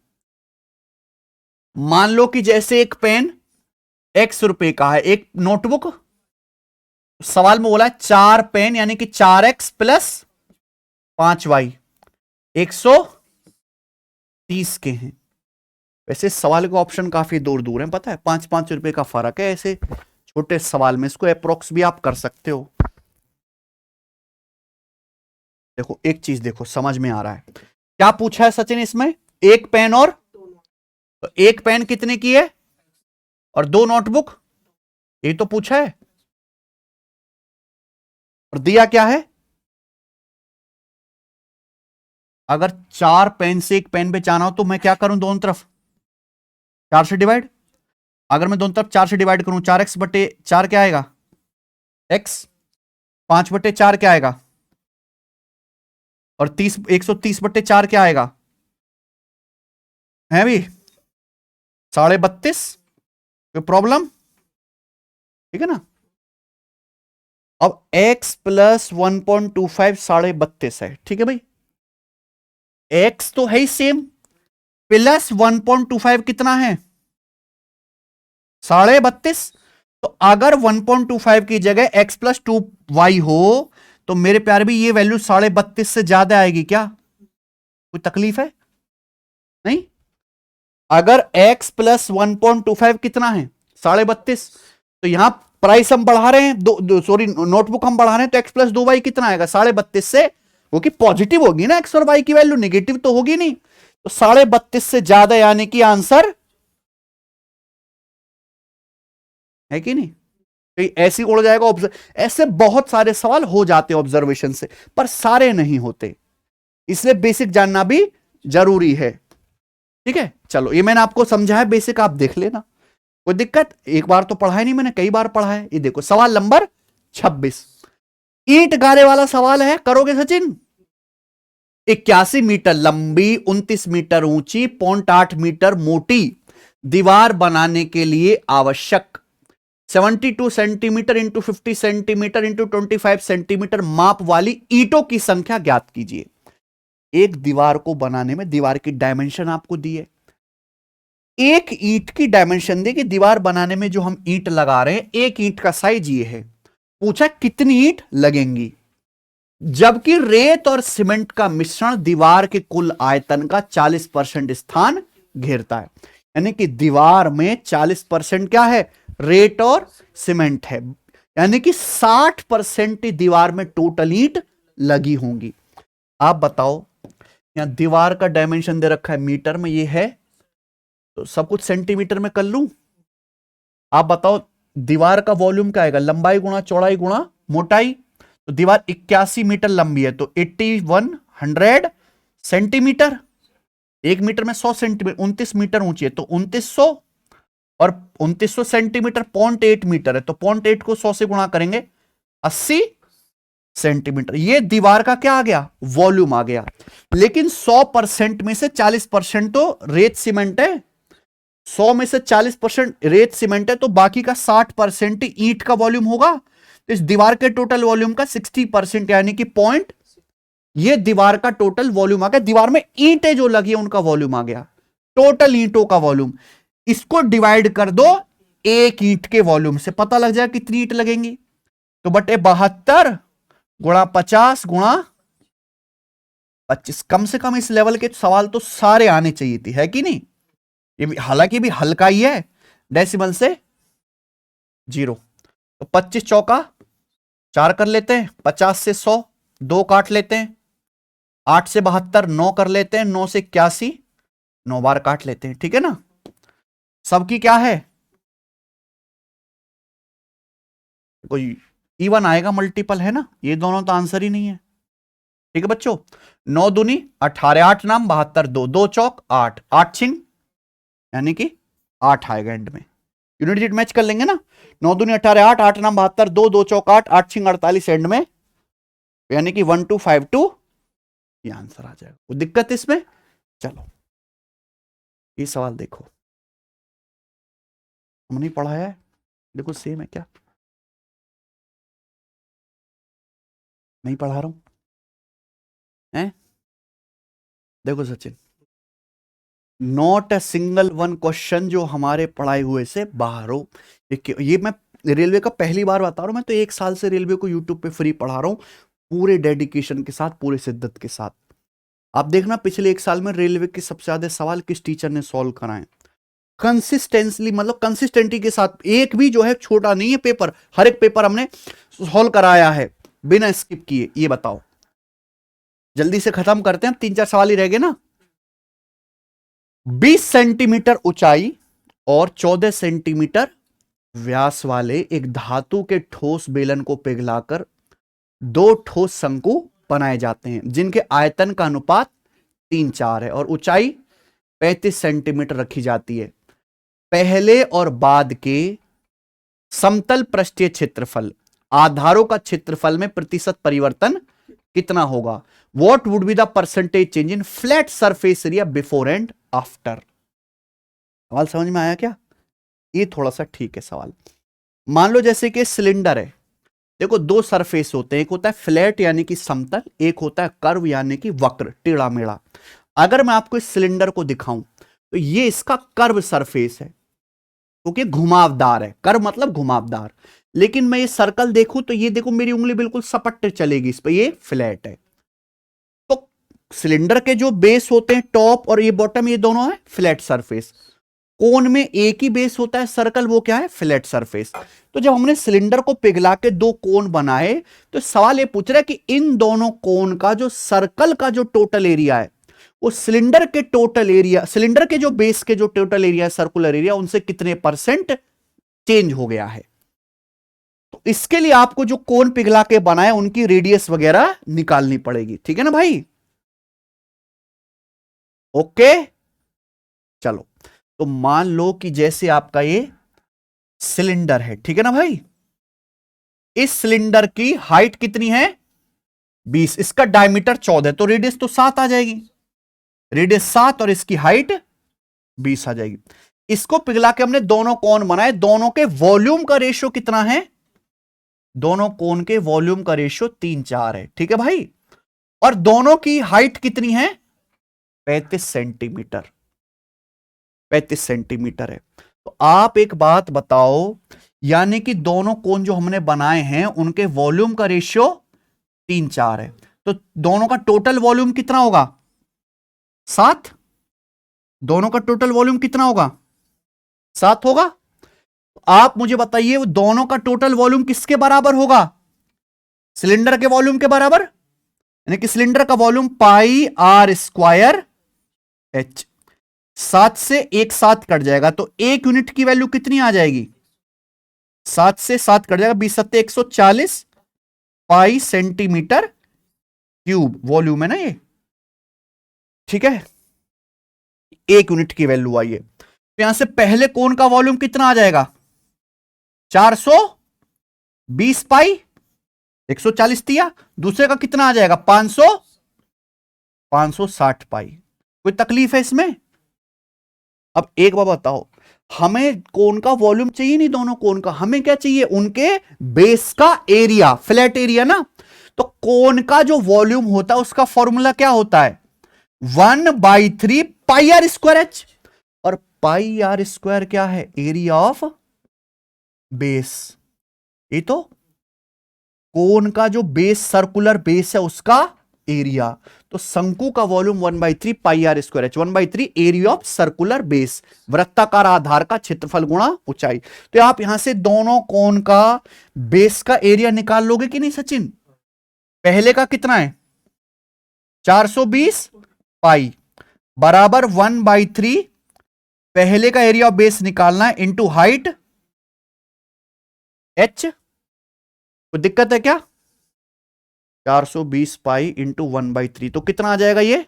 मान लो कि जैसे एक पेन x रुपए का है, एक नोटबुक, सवाल में बोला है 4 पेन यानी कि 4x प्लस 5y 130 के हैं। वैसे सवाल के ऑप्शन काफी दूर दूर हैं, पता है, 5-5 रुपए का फर्क है। ऐसे छोटे सवाल में इसको अप्रोक्स भी आप कर सकते हो। देखो एक चीज देखो, समझ में आ रहा है क्या पूछा है सचिन इसमें? एक पेन और, तो एक पेन कितने की है और 2 नोटबुक, ये तो पूछा है। और दिया क्या है? अगर 4 पेन से एक पेन बेचाना हो तो मैं क्या करूं? दोनों तरफ 4 से डिवाइड। अगर मैं दोनों तरफ 4 से डिवाइड करूं, 4x बटे 4 क्या आएगा? x। 5 बटे 4 क्या आएगा? और 130 बटे 4 क्या आएगा? है भी 32.5। कोई प्रॉब्लम? ठीक है ना। अब x प्लस 1.25 32.5 है। ठीक है भाई, x तो है ही सेम, प्लस 1.25 कितना है? 32.5। तो अगर 1.25 की जगह x प्लस 2y हो तो मेरे प्यारे भी ये वैल्यू 32.5 से ज्यादा आएगी क्या? कोई तकलीफ है? नहीं। अगर x प्लस 1.25 कितना है? 32.5। तो यहां प्राइस हम बढ़ा रहे हैं, सॉरी नोटबुक हम बढ़ा रहे हैं, तो x प्लस 2y कितना आएगा? 32.5 से, क्योंकि पॉजिटिव होगी ना x और y की वैल्यू, नेगेटिव तो होगी नहीं। तो 32.5 से ज्यादा, यानी कि आंसर है कि नहीं? कहीं ऐसी उड़ जाएगा। ऐसे बहुत सारे सवाल हो जाते हैं ऑब्जर्वेशन से, पर सारे नहीं होते, इसलिए बेसिक जानना भी जरूरी है। ठीक है, चलो ये मैंने आपको समझाया, बेसिक आप देख लेना, कोई दिक्कत? एक बार तो पढ़ा है नहीं, मैंने कई बार पढ़ा है। ये देखो सवाल नंबर 26, ईंट गारे वाला सवाल है, करोगे सचिन? 81 मीटर लंबी, 29 मीटर ऊंची, 0.8 मीटर मोटी दीवार बनाने के लिए आवश्यक 72 centimetre into 50 centimetre into 25 centimetre माप वाली ईंटों की संख्या ज्ञात कीजिए। एक दीवार को बनाने में दीवार की डायमेंशन आपको दी है, एक ईंट की डायमेंशन दी कि दीवार बनाने में जो हम ईंट लगा रहे हैं, एक ईंट का साइज ये है। पूछा कितनी ईंट लगेंगी, जबकि रेत और सीमेंट का मिश्रण दीवार के कुल आयतन का 40% स्थान घेरता है। यानी कि दीवार में 40% क्या है? रेत और सीमेंट है, यानी कि 60% दीवार में टोटल ईंट लगी होंगी। आप बताओ, यहां दीवार का डायमेंशन दे रखा है मीटर में, ये है, तो सब कुछ सेंटीमीटर में कर लूं। आप बताओ दीवार का वॉल्यूम क्या आएगा? लंबाई गुणा चौड़ाई गुणा मोटाई, तो दीवार 81 मीटर लंबी है, तो 8100 सेंटीमीटर, 1 मीटर में 100 सेंटीमीटर, 29 मीटर ऊंची है, तो 2900, और 2900 सेंटीमीटर 0.8 मीटर है, तो 0.8 को 100 से गुणा करेंगे, 80 सेंटीमीटर। ये दीवार का क्या आ गया, वॉल्यूम आ गया। लेकिन 100% में से 40% तो रेत सीमेंट है, 100 में से 40% रेत सीमेंट है, तो बाकी का 60% ईंट का वॉल्यूम होगा। तो इस दीवार के टोटल वॉल्यूम का 60% यानी कि पॉइंट, ये दीवार का टोटल वॉल्यूम आ गया। दीवार में ईंटें जो लगी है उनका वॉल्यूम आ गया, टोटल ईंटों का वॉल्यूम। इसको डिवाइड कर दो एक ईंट के वॉल्यूम से, पता लग जाए कितनी ईंट लगेंगी। तो बटे 72 गुणा 50 गुणा 25। कम से कम इस लेवल के सवाल तो सारे आने चाहिए थी, है कि नहीं। ये भी हालांकि भी हल्का ही है, डेसिमल से 0। तो 25 चौका 4 कर लेते हैं, 50 से 100 2 काट लेते हैं, 8 से 72 9 कर लेते हैं, 9 से 81 9 बार काट लेते हैं, ठीक है ना। सबकी क्या है, कोई इवन आएगा, मल्टीपल है ना, ये दोनों तो आंसर ही नहीं है, ठीक है बच्चों। 9 दूनी 18, 8 नाम 72, 2 2 चौक 8, 8 छिंग यानी कि 8 आएगा एंड में। यूनिट डिजिट मैच कर लेंगे ना, 9 दूनी 18, 8 8 नाम 72, 2 2 चौक 8, 8 छिंग 48 एंड में, यानी कि 1252 ये आंसर आ जाएगा। कोई दिक्कत इसमें। चलो ये सवाल देखो, हमने पढ़ाया है, देखो सेम है क्या, नहीं पढ़ा रहा हूं हैं। देखो Sachin, not a single one question जो हमारे पढ़ाए हुए से बाहर हो। ये मैं रेलवे का पहली बार बता रहा हूं, मैं तो 1 साल से रेलवे को यूट्यूब पे फ्री पढ़ा रहा हूं, पूरे डेडिकेशन के साथ, पूरे शिद्दत के साथ। आप देखना पिछले 1 साल में रेलवे के सबसे ज्यादा सवाल किस टीचर ने सॉल्व कराए, कंसिस्टेंसली, मतलब कंसिस्टेंटी के साथ। एक भी जो है छोटा नहीं है पेपर, हर एक पेपर हमने सॉल्व कराया है बिना स्किप किए। ये बताओ, जल्दी से खत्म करते हैं, 3-4 सवाल ही रह गए ना। 20 सेंटीमीटर ऊंचाई और 14 सेंटीमीटर व्यास वाले एक धातु के ठोस बेलन को पिघलाकर 2 ठोस शंकु बनाए जाते हैं, जिनके आयतन का अनुपात 3:4 है और ऊंचाई 35 सेंटीमीटर रखी जाती है। पहले और बाद के समतल पृष्ठीय क्षेत्रफल, आधारों का क्षेत्रफल में प्रतिशत परिवर्तन कितना होगा। What would be the percentage change in flat surface area before and after? सवाल समझ में आया क्या, ये थोड़ा सा ठीक है सवाल। मान लो जैसे कि सिलेंडर है, देखो 2 सरफेस होते हैं, एक होता है फ्लैट यानी कि समतल, एक होता है कर्व यानी कि वक्र, टेढ़ा मेढ़ा। अगर मैं आपको इस सिलेंडर को दिखाऊं तो ये इसका कर्व सरफेस है, क्योंकि घुमावदार है, कर्व मतलब घुमावदार। लेकिन मैं ये सर्कल देखूं तो ये देखो मेरी उंगली बिल्कुल सपट चलेगी इस पर, ये फ्लैट है। तो सिलेंडर के जो बेस होते हैं टॉप और ये बॉटम, ये दोनों है फ्लैट सरफेस। कोन में एक ही बेस होता है सर्कल, वो क्या है, फ्लैट सरफेस। तो जब हमने सिलेंडर को पिघला के 2 कोन बनाए, तो सवाल ये पूछ रहा है कि इन दोनों कोन का जो सर्कल का जो टोटल एरिया है, वो सिलेंडर के टोटल एरिया, सिलेंडर के जो बेस के जो टोटल एरिया है, सर्कुलर एरिया, उनसे कितने % चेंज हो गया है। तो इसके लिए आपको जो कोन पिघला के बनाए उनकी रेडियस वगैरह निकालनी पड़ेगी, ठीक है ना भाई। ओके चलो, तो मान लो कि जैसे आपका ये सिलेंडर है, ठीक है ना भाई। इस सिलेंडर की हाइट कितनी है, 20, इसका डायमीटर 14, तो रेडियस तो 7 आ जाएगी, रेडियस 7 और इसकी हाइट 20 आ जाएगी। इसको पिघला के हमने दोनों कोन बनाए, दोनों के वॉल्यूम का रेशियो कितना है, दोनों कोन के वॉल्यूम का रेशियो 3:4 है, ठीक है भाई। और दोनों की हाइट कितनी है, 35 सेंटीमीटर, 35 सेंटीमीटर है। तो आप एक बात बताओ, यानी कि दोनों कोन जो हमने बनाए हैं उनके वॉल्यूम का रेशियो 3:4 है, तो दोनों का टोटल वॉल्यूम कितना होगा, 7। दोनों का टोटल वॉल्यूम कितना होगा, 7 होगा। आप मुझे बताइए वो दोनों का टोटल वॉल्यूम किसके बराबर होगा, सिलेंडर के वॉल्यूम के बराबर, यानी कि सिलेंडर का वॉल्यूम πr² h। 7 से 1 7 कट जाएगा, तो 1 यूनिट की वैल्यू कितनी आ जाएगी, 7 से 7 कट जाएगा, 20 7 140, पाई सेंटीमीटर क्यूब वॉल्यूम है ना ये, ठीक है, 1 यूनिट की वैल्यू आई है। तो यहां से पहले कोण का वॉल्यूम कितना आ जाएगा, 420 पाई, 140 दिया, दूसरे का कितना आ जाएगा 560 पाई। कोई तकलीफ है इसमें? अब एक बात बताओ, हमें कोण का वॉल्यूम चाहिए नहीं, दोनों कोण का, हमें क्या चाहिए, उनके बेस का एरिया, फ्लैट एरिया ना। तो कोण का जो वॉल्यूम होता है उसका फॉर्मूला क्या होता है, 1/3 पाई आर स्क्वायर एच, और पाई आर स्क्वायर क्या है, एरिया ऑफ बेस। ये तो कोण का जो बेस, सर्कुलर बेस है उसका एरिया, तो शंकु का volume 1/3 pi r square h, 1/3 area of circular base, वृत्ताकार आधार का क्षेत्रफल गुणा ऊंचाई। तो आप यहां से दोनों कोण का बेस का एरिया निकाल लोगे कि नहीं सचिन? पहले का कितना है 420 पाई बराबर 1/3 पहले का एरिया ऑफ बेस निकालना है इंटू हाइट एच। कोई दिक्कत है क्या? 420 पाई इंटू 1/3 तो कितना आ जाएगा ये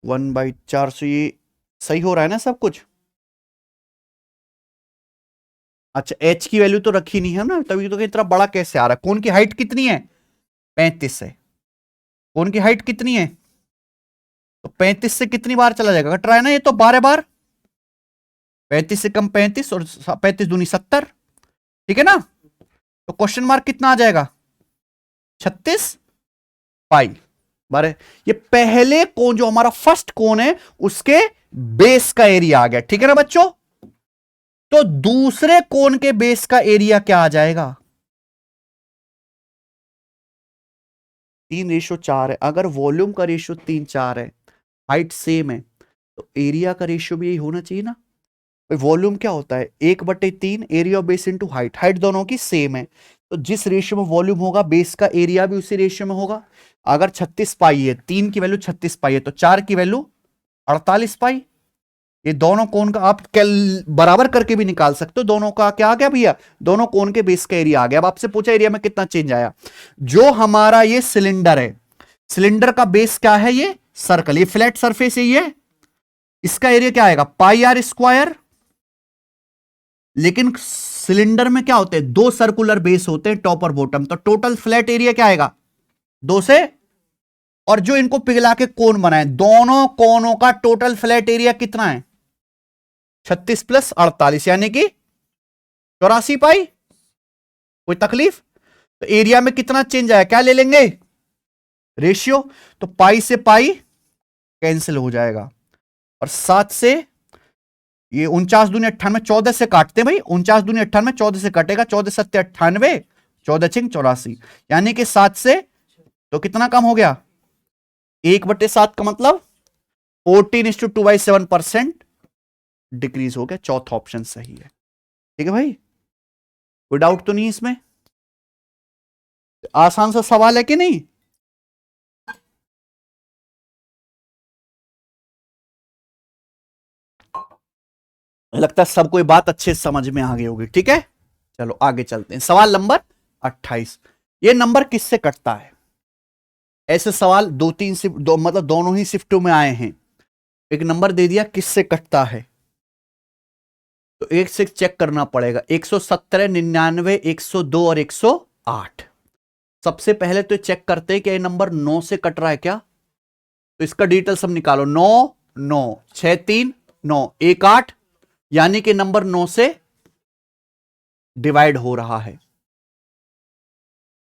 1/400। ये सही हो रहा है ना सब कुछ? अच्छा, एच की वैल्यू तो रखी नहीं है ना, तभी तो इतना बड़ा कैसे आ रहा है। कोण की हाइट कितनी है 35 है, कोण की हाइट कितनी है, तो 35 से कितनी बार चला जाएगा, कट रहा है ना ये तो 12 बार, 35 से कम 35 और 35 दूनी 70, ठीक है ना। तो क्वेश्चन मार्क कितना आ जाएगा 36 पाई बारे। ये पहले कोण जो हमारा फर्स्ट कोण है उसके बेस का एरिया आ गया, ठीक है ना बच्चों। तो दूसरे कोण के बेस का एरिया क्या आ जाएगा, 3:4 है। अगर वॉल्यूम का रेशियो 3:4 है, हाइट सेम है, तो एरिया का रेशियो भी यही होना चाहिए ना। वॉल्यूम क्या होता है 1/3 area of base into height, height दोनों की सेम है, तो जिस रेशियो में वॉल्यूम होगा बेस का एरिया भी उसी रेशियो में होगा। अगर 36 पाई है, 3 की वैल्यू 36 पाई है, तो 4 की वैल्यू 48 पाई। ये दोनों कोण का आप बराबर करके भी निकाल सकते हो, दोनों का क्या आ गया भैया, दोनों कोण के बेस का एरिया आ गया। अब आपसे पूछा एरिया में कितना चेंज आया, जो हमारा ये सिलेंडर है, सिलेंडर का बेस क्या है, ये सर्कल, ये फ्लैट सरफेस है, ये इसका एरिया क्या आएगा पाई आर स्क्वायर। लेकिन सिलेंडर में क्या होते हैं, 2 सर्कुलर बेस होते हैं टॉप और बॉटम, तो टोटल फ्लैट एरिया क्या आएगा 2 से, और जो इनको पिघला के कोण बनाए, दोनों कोणों का टोटल फ्लैट एरिया कितना है 36 + 48 यानी कि 84 पाई। कोई तकलीफ? तो एरिया में कितना चेंज आया, क्या ले लेंगे रेशियो, तो पाई से पाई कैंसिल हो जाएगा, और 7 से ये 49 दूनी 98, 14 से काटते हैं भाई, 49 दूनी 98, 14 से कटेगा, 14 7 98, 14 6 84, यानी कि 7 से तो कितना कम हो गया 1/7 का मतलब 14:2/7% डिक्रीज हो गया। चौथा ऑप्शन सही है, ठीक है भाई, कोई डाउट तो नहीं इसमें? आसान सा सवाल है कि नहीं? लगता है सबको ये बात अच्छे समझ में आ गई होगी, ठीक है। चलो आगे चलते हैं, सवाल नंबर 28। ये नंबर किससे कटता है? ऐसे सवाल 2-3 शिफ्ट, मतलब दोनों ही शिफ्टों में आए हैं। एक नंबर दे दिया किससे कटता है, तो एक से चेक करना पड़ेगा, 117, 99, 102 और 108। सबसे पहले तो चेक करते हैं कि ये नंबर 9 से कट रहा है क्या, तो इसका डिटेल सब निकालो, 9 9 6 3 9 1 8, यानी कि नंबर 9 से डिवाइड हो रहा है।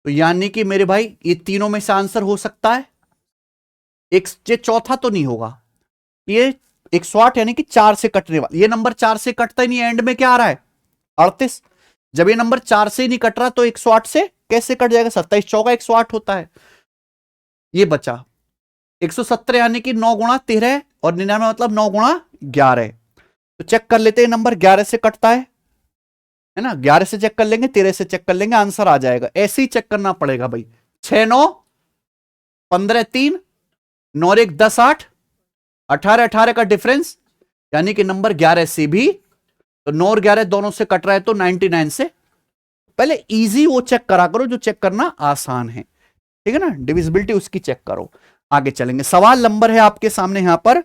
तो यानी कि मेरे भाई ये तीनों में से आंसर हो सकता है, एक ये चौथा तो नहीं होगा, ये 108 यानी कि 4 से कटने वाला, ये नंबर 4 से कटता ही नहीं, एंड में क्या आ रहा है 38। जब ये नंबर 4 से ही नहीं कट रहा तो 108 से कैसे कट जाएगा, 27 चौका 108 होता है। ये बचा 117 यानी कि 9 × 13 और 99 मतलब 9 × 11। तो चेक कर लेते हैं नंबर 11 से कटता है ना, 11 से चेक कर लेंगे, 13 से चेक कर लेंगे, आंसर आ जाएगा। ऐसे ही चेक करना पड़ेगा भाई, 6 9 15 3 9 1 10 8 18 18 का डिफरेंस, यानी कि नंबर 11 से भी, तो 9 और 11 दोनों से कट रहा है तो 99 से। पहले इजी वो चेक करा करो जो चेक करना आसान है, ठीक है ना, डिविजिबिलिटी उसकी चेक करो। आगे चलेंगे, सवाल नंबर है आपके सामने यहां पर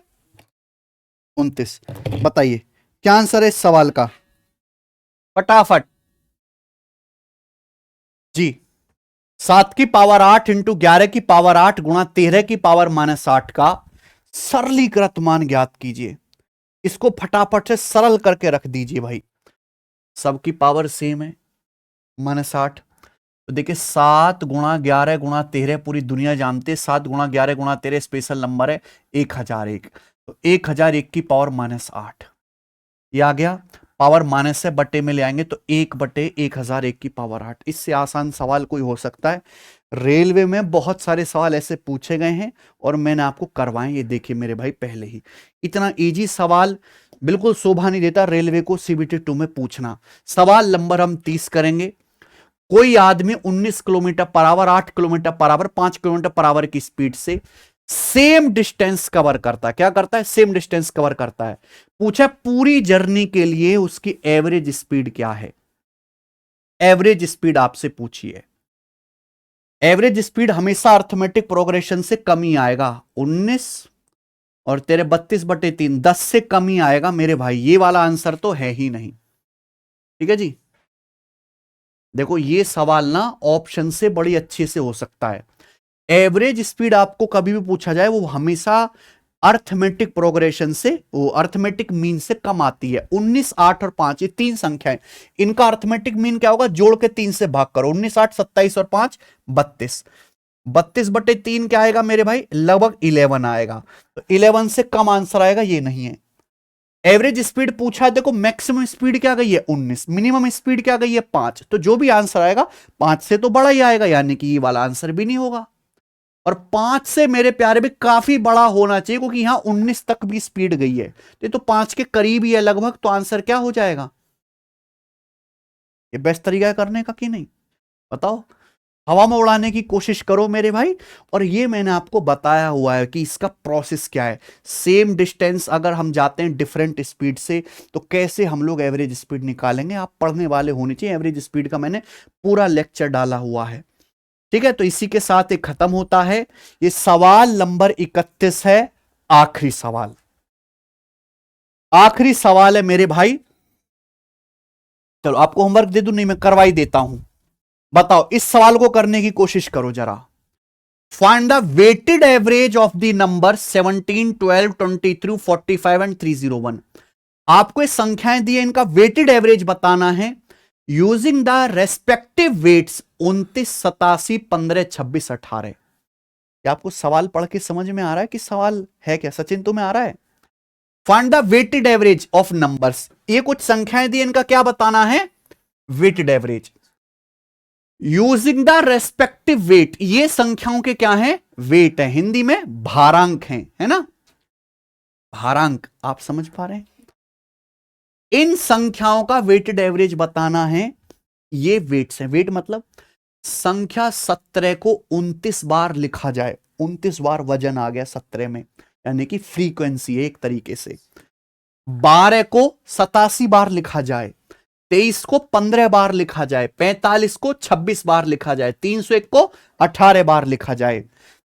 29। बताइए क्या आंसर है इस सवाल का, फटाफट जी। 7 की पावर 8 इंटू 11 की पावर 8 गुणा 13 की पावर -8 का सरलीकृत मान ज्ञात कीजिए। इसको फटाफट से सरल करके रख दीजिए भाई, सबकी पावर सेम है -8। तो देखिए 7 गुणा 11 गुणा 13 पूरी दुनिया जानते है, 7 गुणा 11 गुणा 13 स्पेशल नंबर है 1001। तो 1001 की पावर -8 ये आ गया, पावर माइनस से बटे में ले आएंगे तो 1/1001 की पावर 8। इससे आसान सवाल कोई हो सकता है? रेलवे में बहुत सारे सवाल ऐसे पूछे गए हैं और मैंने आपको करवाए, ये देखिए मेरे भाई पहले ही। इतना इजी सवाल बिल्कुल शोभा नहीं देता रेलवे को CBT 2 में पूछना। सवाल नंबर हम 30 करेंगे। कोई आदमी 19 kilometre per our, 8 kilometre per our, 5 kilometre per our की स्पीड से सेम डिस्टेंस कवर करता है। क्या करता है? सेम डिस्टेंस कवर करता है। पूछा पूरी जर्नी के लिए उसकी एवरेज स्पीड क्या है। एवरेज स्पीड आपसे पूछिए। एवरेज स्पीड हमेशा अर्थमेटिक प्रोग्रेशन से कम ही आएगा। 19 और तेरे 32/3 10 से कम ही आएगा मेरे भाई। ये वाला आंसर तो है ही नहीं, ठीक है जी। देखो ये सवाल ना ऑप्शन से बड़ी अच्छे से हो सकता है। एवरेज स्पीड आपको कभी भी पूछा जाए वो हमेशा अर्थमेटिक प्रोग्रेशन से, वो अर्थमेटिक मीन से कम आती है। 19, 8 और 5 ये 3 संख्याएं, इनका अर्थमेटिक मीन क्या होगा? जोड़ के 3 से भाग करो। 19, 8, 27 और 5 32। 32/3 क्या आएगा मेरे भाई? लगभग 11 आएगा। तो 11 से कम आंसर आएगा, ये नहीं है। एवरेज स्पीड पूछा है, देखो मैक्सिमम स्पीड क्या गई है 19, मिनिमम स्पीड क्या गई है 5। तो जो भी आंसर आएगा 5 से तो बड़ा ही आएगा, यानी कि ये वाला आंसर भी नहीं होगा। और 5 से मेरे प्यारे भी काफी बड़ा होना चाहिए, क्योंकि यहां 19 तक भी स्पीड गई है, तो 5 के करीब ही है लगभग। तो आंसर क्या हो जाएगा? ये बेस्ट तरीका है करने का कि नहीं? बताओ। हवा में उड़ाने की कोशिश करो मेरे भाई। और ये मैंने आपको बताया हुआ है कि इसका प्रोसेस क्या है। सेम डिस्टेंस अगर हम जाते हैं डिफरेंट स्पीड से तो कैसे हम लोग एवरेज स्पीड निकालेंगे, आप पढ़ने वाले होने चाहिए। एवरेज स्पीड का मैंने पूरा लेक्चर डाला हुआ है, ठीक है। तो इसी के साथ ये खत्म होता है। ये सवाल नंबर 31 है, आखिरी सवाल। आखिरी सवाल है मेरे भाई। चलो आपको होमवर्क दे दूं? नहीं, मैं करवा ही देता हूं। बताओ, इस सवाल को करने की कोशिश करो जरा। Find the weighted average of the number 17, 12, 23, 45 and 301। आपको ये संख्याएं दी है, इनका वेटेड एवरेज बताना है यूजिंग द रेस्पेक्टिव वेट्स 29, 87, 15, 26, 18। क्या आपको सवाल पढ़ के समझ में आ रहा है कि सवाल है क्या? सचिन तुम्हें आ रहा है? Find the weighted average of numbers. ये कुछ संख्याएं दी, इनका क्या बताना है? Weighted average using the respective weight. ये संख्याओं के क्या है? वेट है, हिंदी में भारांक है ना? भारांक, आप समझ पा रहे हैं? इन संख्याओं का वेटेड एवरेज बताना है। ये वेट्स हैं। वेट मतलब संख्या 17 को 29 बार लिखा जाए। 29 बार वजन आ गया 17 में, यानी कि फ्रीक्वेंसी है एक तरीके से। 12 को 87 बार लिखा जाए, 23 को 15 बार लिखा जाए, 45 को 26 बार लिखा जाए, 301 को 18 बार लिखा जाए।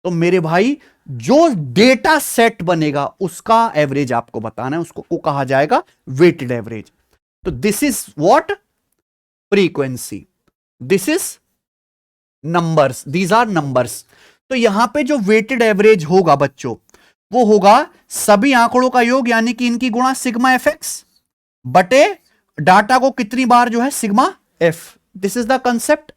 तो मेरे भाई जो डेटा सेट बनेगा उसका एवरेज आपको बताना है, उसको को कहा जाएगा वेटेड एवरेज। तो this is what? Frequency. This is numbers, these are numbers. तो यहां पे जो वेटेड एवरेज होगा बच्चों, वो होगा सभी आंकड़ों का योग, यानी कि इनकी गुणा सिग्मा एफ एक्स बटे डाटा को कितनी बार जो है sigma F. This is the concept.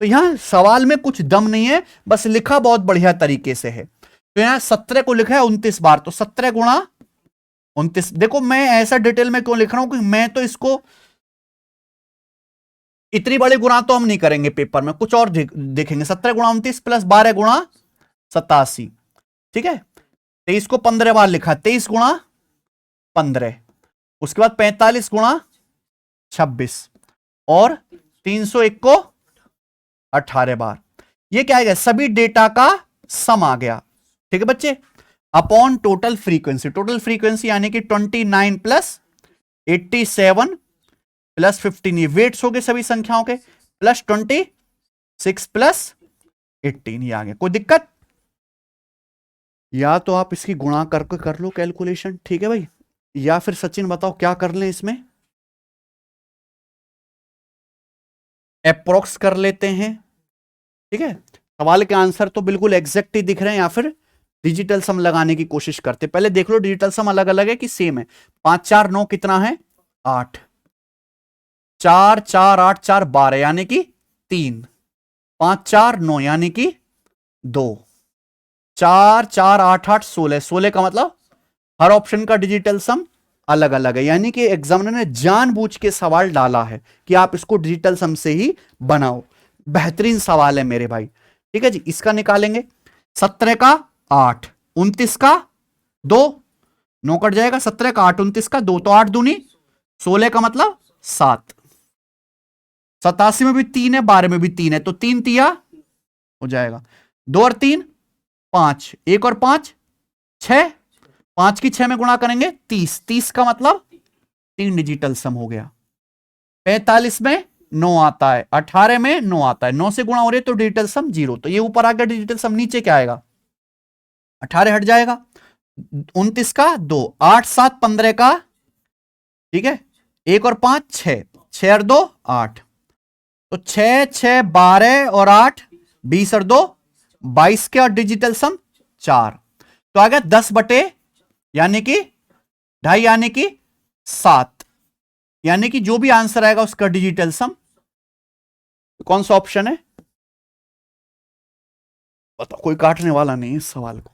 तो यहां सवाल में कुछ दम नहीं है, बस लिखा बहुत बढ़िया तरीके से है। तो यहां 17 को लिखा है 29 बार, तो 17 गुणा 29। देखो मैं ऐसा डिटेल में क्यों लिख रहा हूं कि मैं तो इसको इतनी बड़ी गुणा तो हम नहीं करेंगे पेपर में, कुछ और देखेंगे। 17 गुणा 29 प्लस 12 गुणा 87, ठीक है। 23 को 15 बार लिखा, 23 गुणा 15, उसके बाद 45 गुणा 26 और 301 को 18 बार। ये क्या है? सभी डेटा का सम आ गया, ठीक है बच्चे, upon total frequency. Total frequency यानी कि 29 प्लस 87 प्लस 15, ये वेट्स हो गए सभी संख्याओं के, प्लस 26 प्लस 18, ये आ गया। कोई दिक्कत? या तो आप इसकी गुणा करके कर लो कैलकुलेशन, ठीक है भाई, या फिर सचिन बताओ क्या कर लें इसमें, अप्रोक्स कर लेते हैं, ठीक है। सवाल के आंसर तो बिल्कुल एग्जैक्ट ही दिख रहे हैं, या फिर डिजिटल सम लगाने की कोशिश करते। पहले देख लो डिजिटल सम अलग अलग है कि सेम है। 5 4 9 कितना है? 8। 4 4 8 4 12 यानी कि 3। 5 4 9 यानी कि 2। 4 4 8 8 16, 16 का मतलब हर ऑप्शन का डिजिटल सम अलग अलग है, यानी कि एग्जामिनर ने जानबूझ के सवाल डाला है कि आप इसको डिजिटल सम से ही बनाओ। बेहतरीन सवाल है मेरे भाई, ठीक है जी। इसका निकालेंगे, 17 का 8, 29 का 2, 9 कट जाएगा, 17 का 8, 29 का 2, तो 8 दूनी 16 का मतलब 7। 87 में भी 3 है, 12 में भी 3 है, तो 3 तिया हो जाएगा, 2 और 3 5, 1 और 5 6, 5 की 6 में गुणा करेंगे 30, 30 का मतलब 3 डिजिटल सम हो गया। 45 में 9 आता है, 18 में 9 आता है, 9 से गुणा हो रहे तो डिजिटल सम 0, तो ये ऊपर आ गया डिजिटल सम, नीचे क्या आएगा? 18 हट जाएगा, 29 का 2, 8 7 15 का, ठीक है, 1 और 5 6, 6 और 2 8, तो 6 6 12 और 8 20 और 2 22 के, और डिजिटल सम 4, तो आ गया 10 बटे यानी कि 2.5 यानी कि 7, यानी कि जो भी आंसर आएगा उसका डिजिटल सम कौन सा ऑप्शन है बताओ। कोई काटने वाला नहीं है इस सवाल को।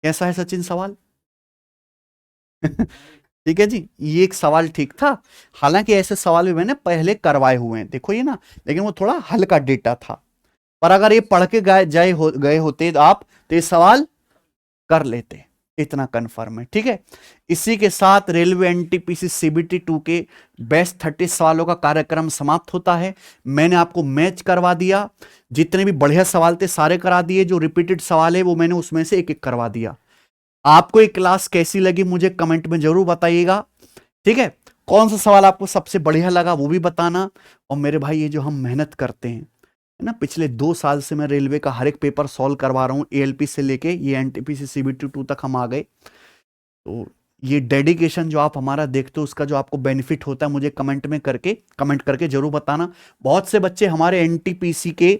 कैसा है सचिन सवाल? ठीक है जी, ये एक सवाल ठीक था। हालांकि ऐसे सवाल भी मैंने पहले करवाए हुए हैं, देखो ये ना, लेकिन वो थोड़ा हल्का डेटा था, पर अगर ये पढ़ के गए होते तो आप तो ये सवाल कर लेते, इतना कंफर्म है, ठीक है। इसी के साथ रेलवे एनटीपीसी सीबीटी 2 के बेस्ट 30 सवालों का कार्यक्रम समाप्त होता है। मैंने आपको मैच करवा दिया, जितने भी बढ़िया सवाल थे सारे करा दिए, जो रिपीटेड सवाल है वो मैंने उसमें से एक एक करवा दिया। आपको ये क्लास कैसी लगी मुझे कमेंट में जरूर बताइएगा, ठीक है। कौन सा सवाल आपको सबसे बढ़िया लगा वो भी बताना। और मेरे भाई ये जो हम मेहनत करते हैं है ना, पिछले 2 साल से मैं रेलवे का हर एक पेपर सॉल्व करवा रहा हूँ, एएलपी से लेके ये एनटीपीसी सीबीटी 2 तक हम आ गए। तो ये डेडिकेशन जो आप हमारा देखते हो उसका जो आपको बेनिफिट होता है मुझे कमेंट करके जरूर बताना। बहुत से बच्चे हमारे एनटीपीसी के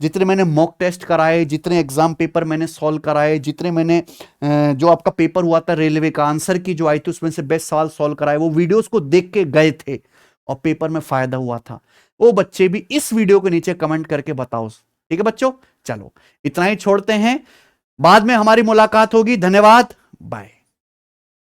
जितने मैंने मॉक टेस्ट कराए, जितने एग्जाम पेपर मैंने सॉल्व कराए, जितने मैंने जो आपका पेपर हुआ था रेलवे का आंसर की जो आई थी उसमें से बेस्ट सवाल सॉल्व कराए, वो वीडियोस को देख के गए थे और पेपर में फायदा हुआ था। वो बच्चे भी इस वीडियो के नीचे कमेंट करके बताओ, ठीक है बच्चों। चलो इतना ही छोड़ते हैं, बाद में हमारी मुलाकात होगी। धन्यवाद, बाय।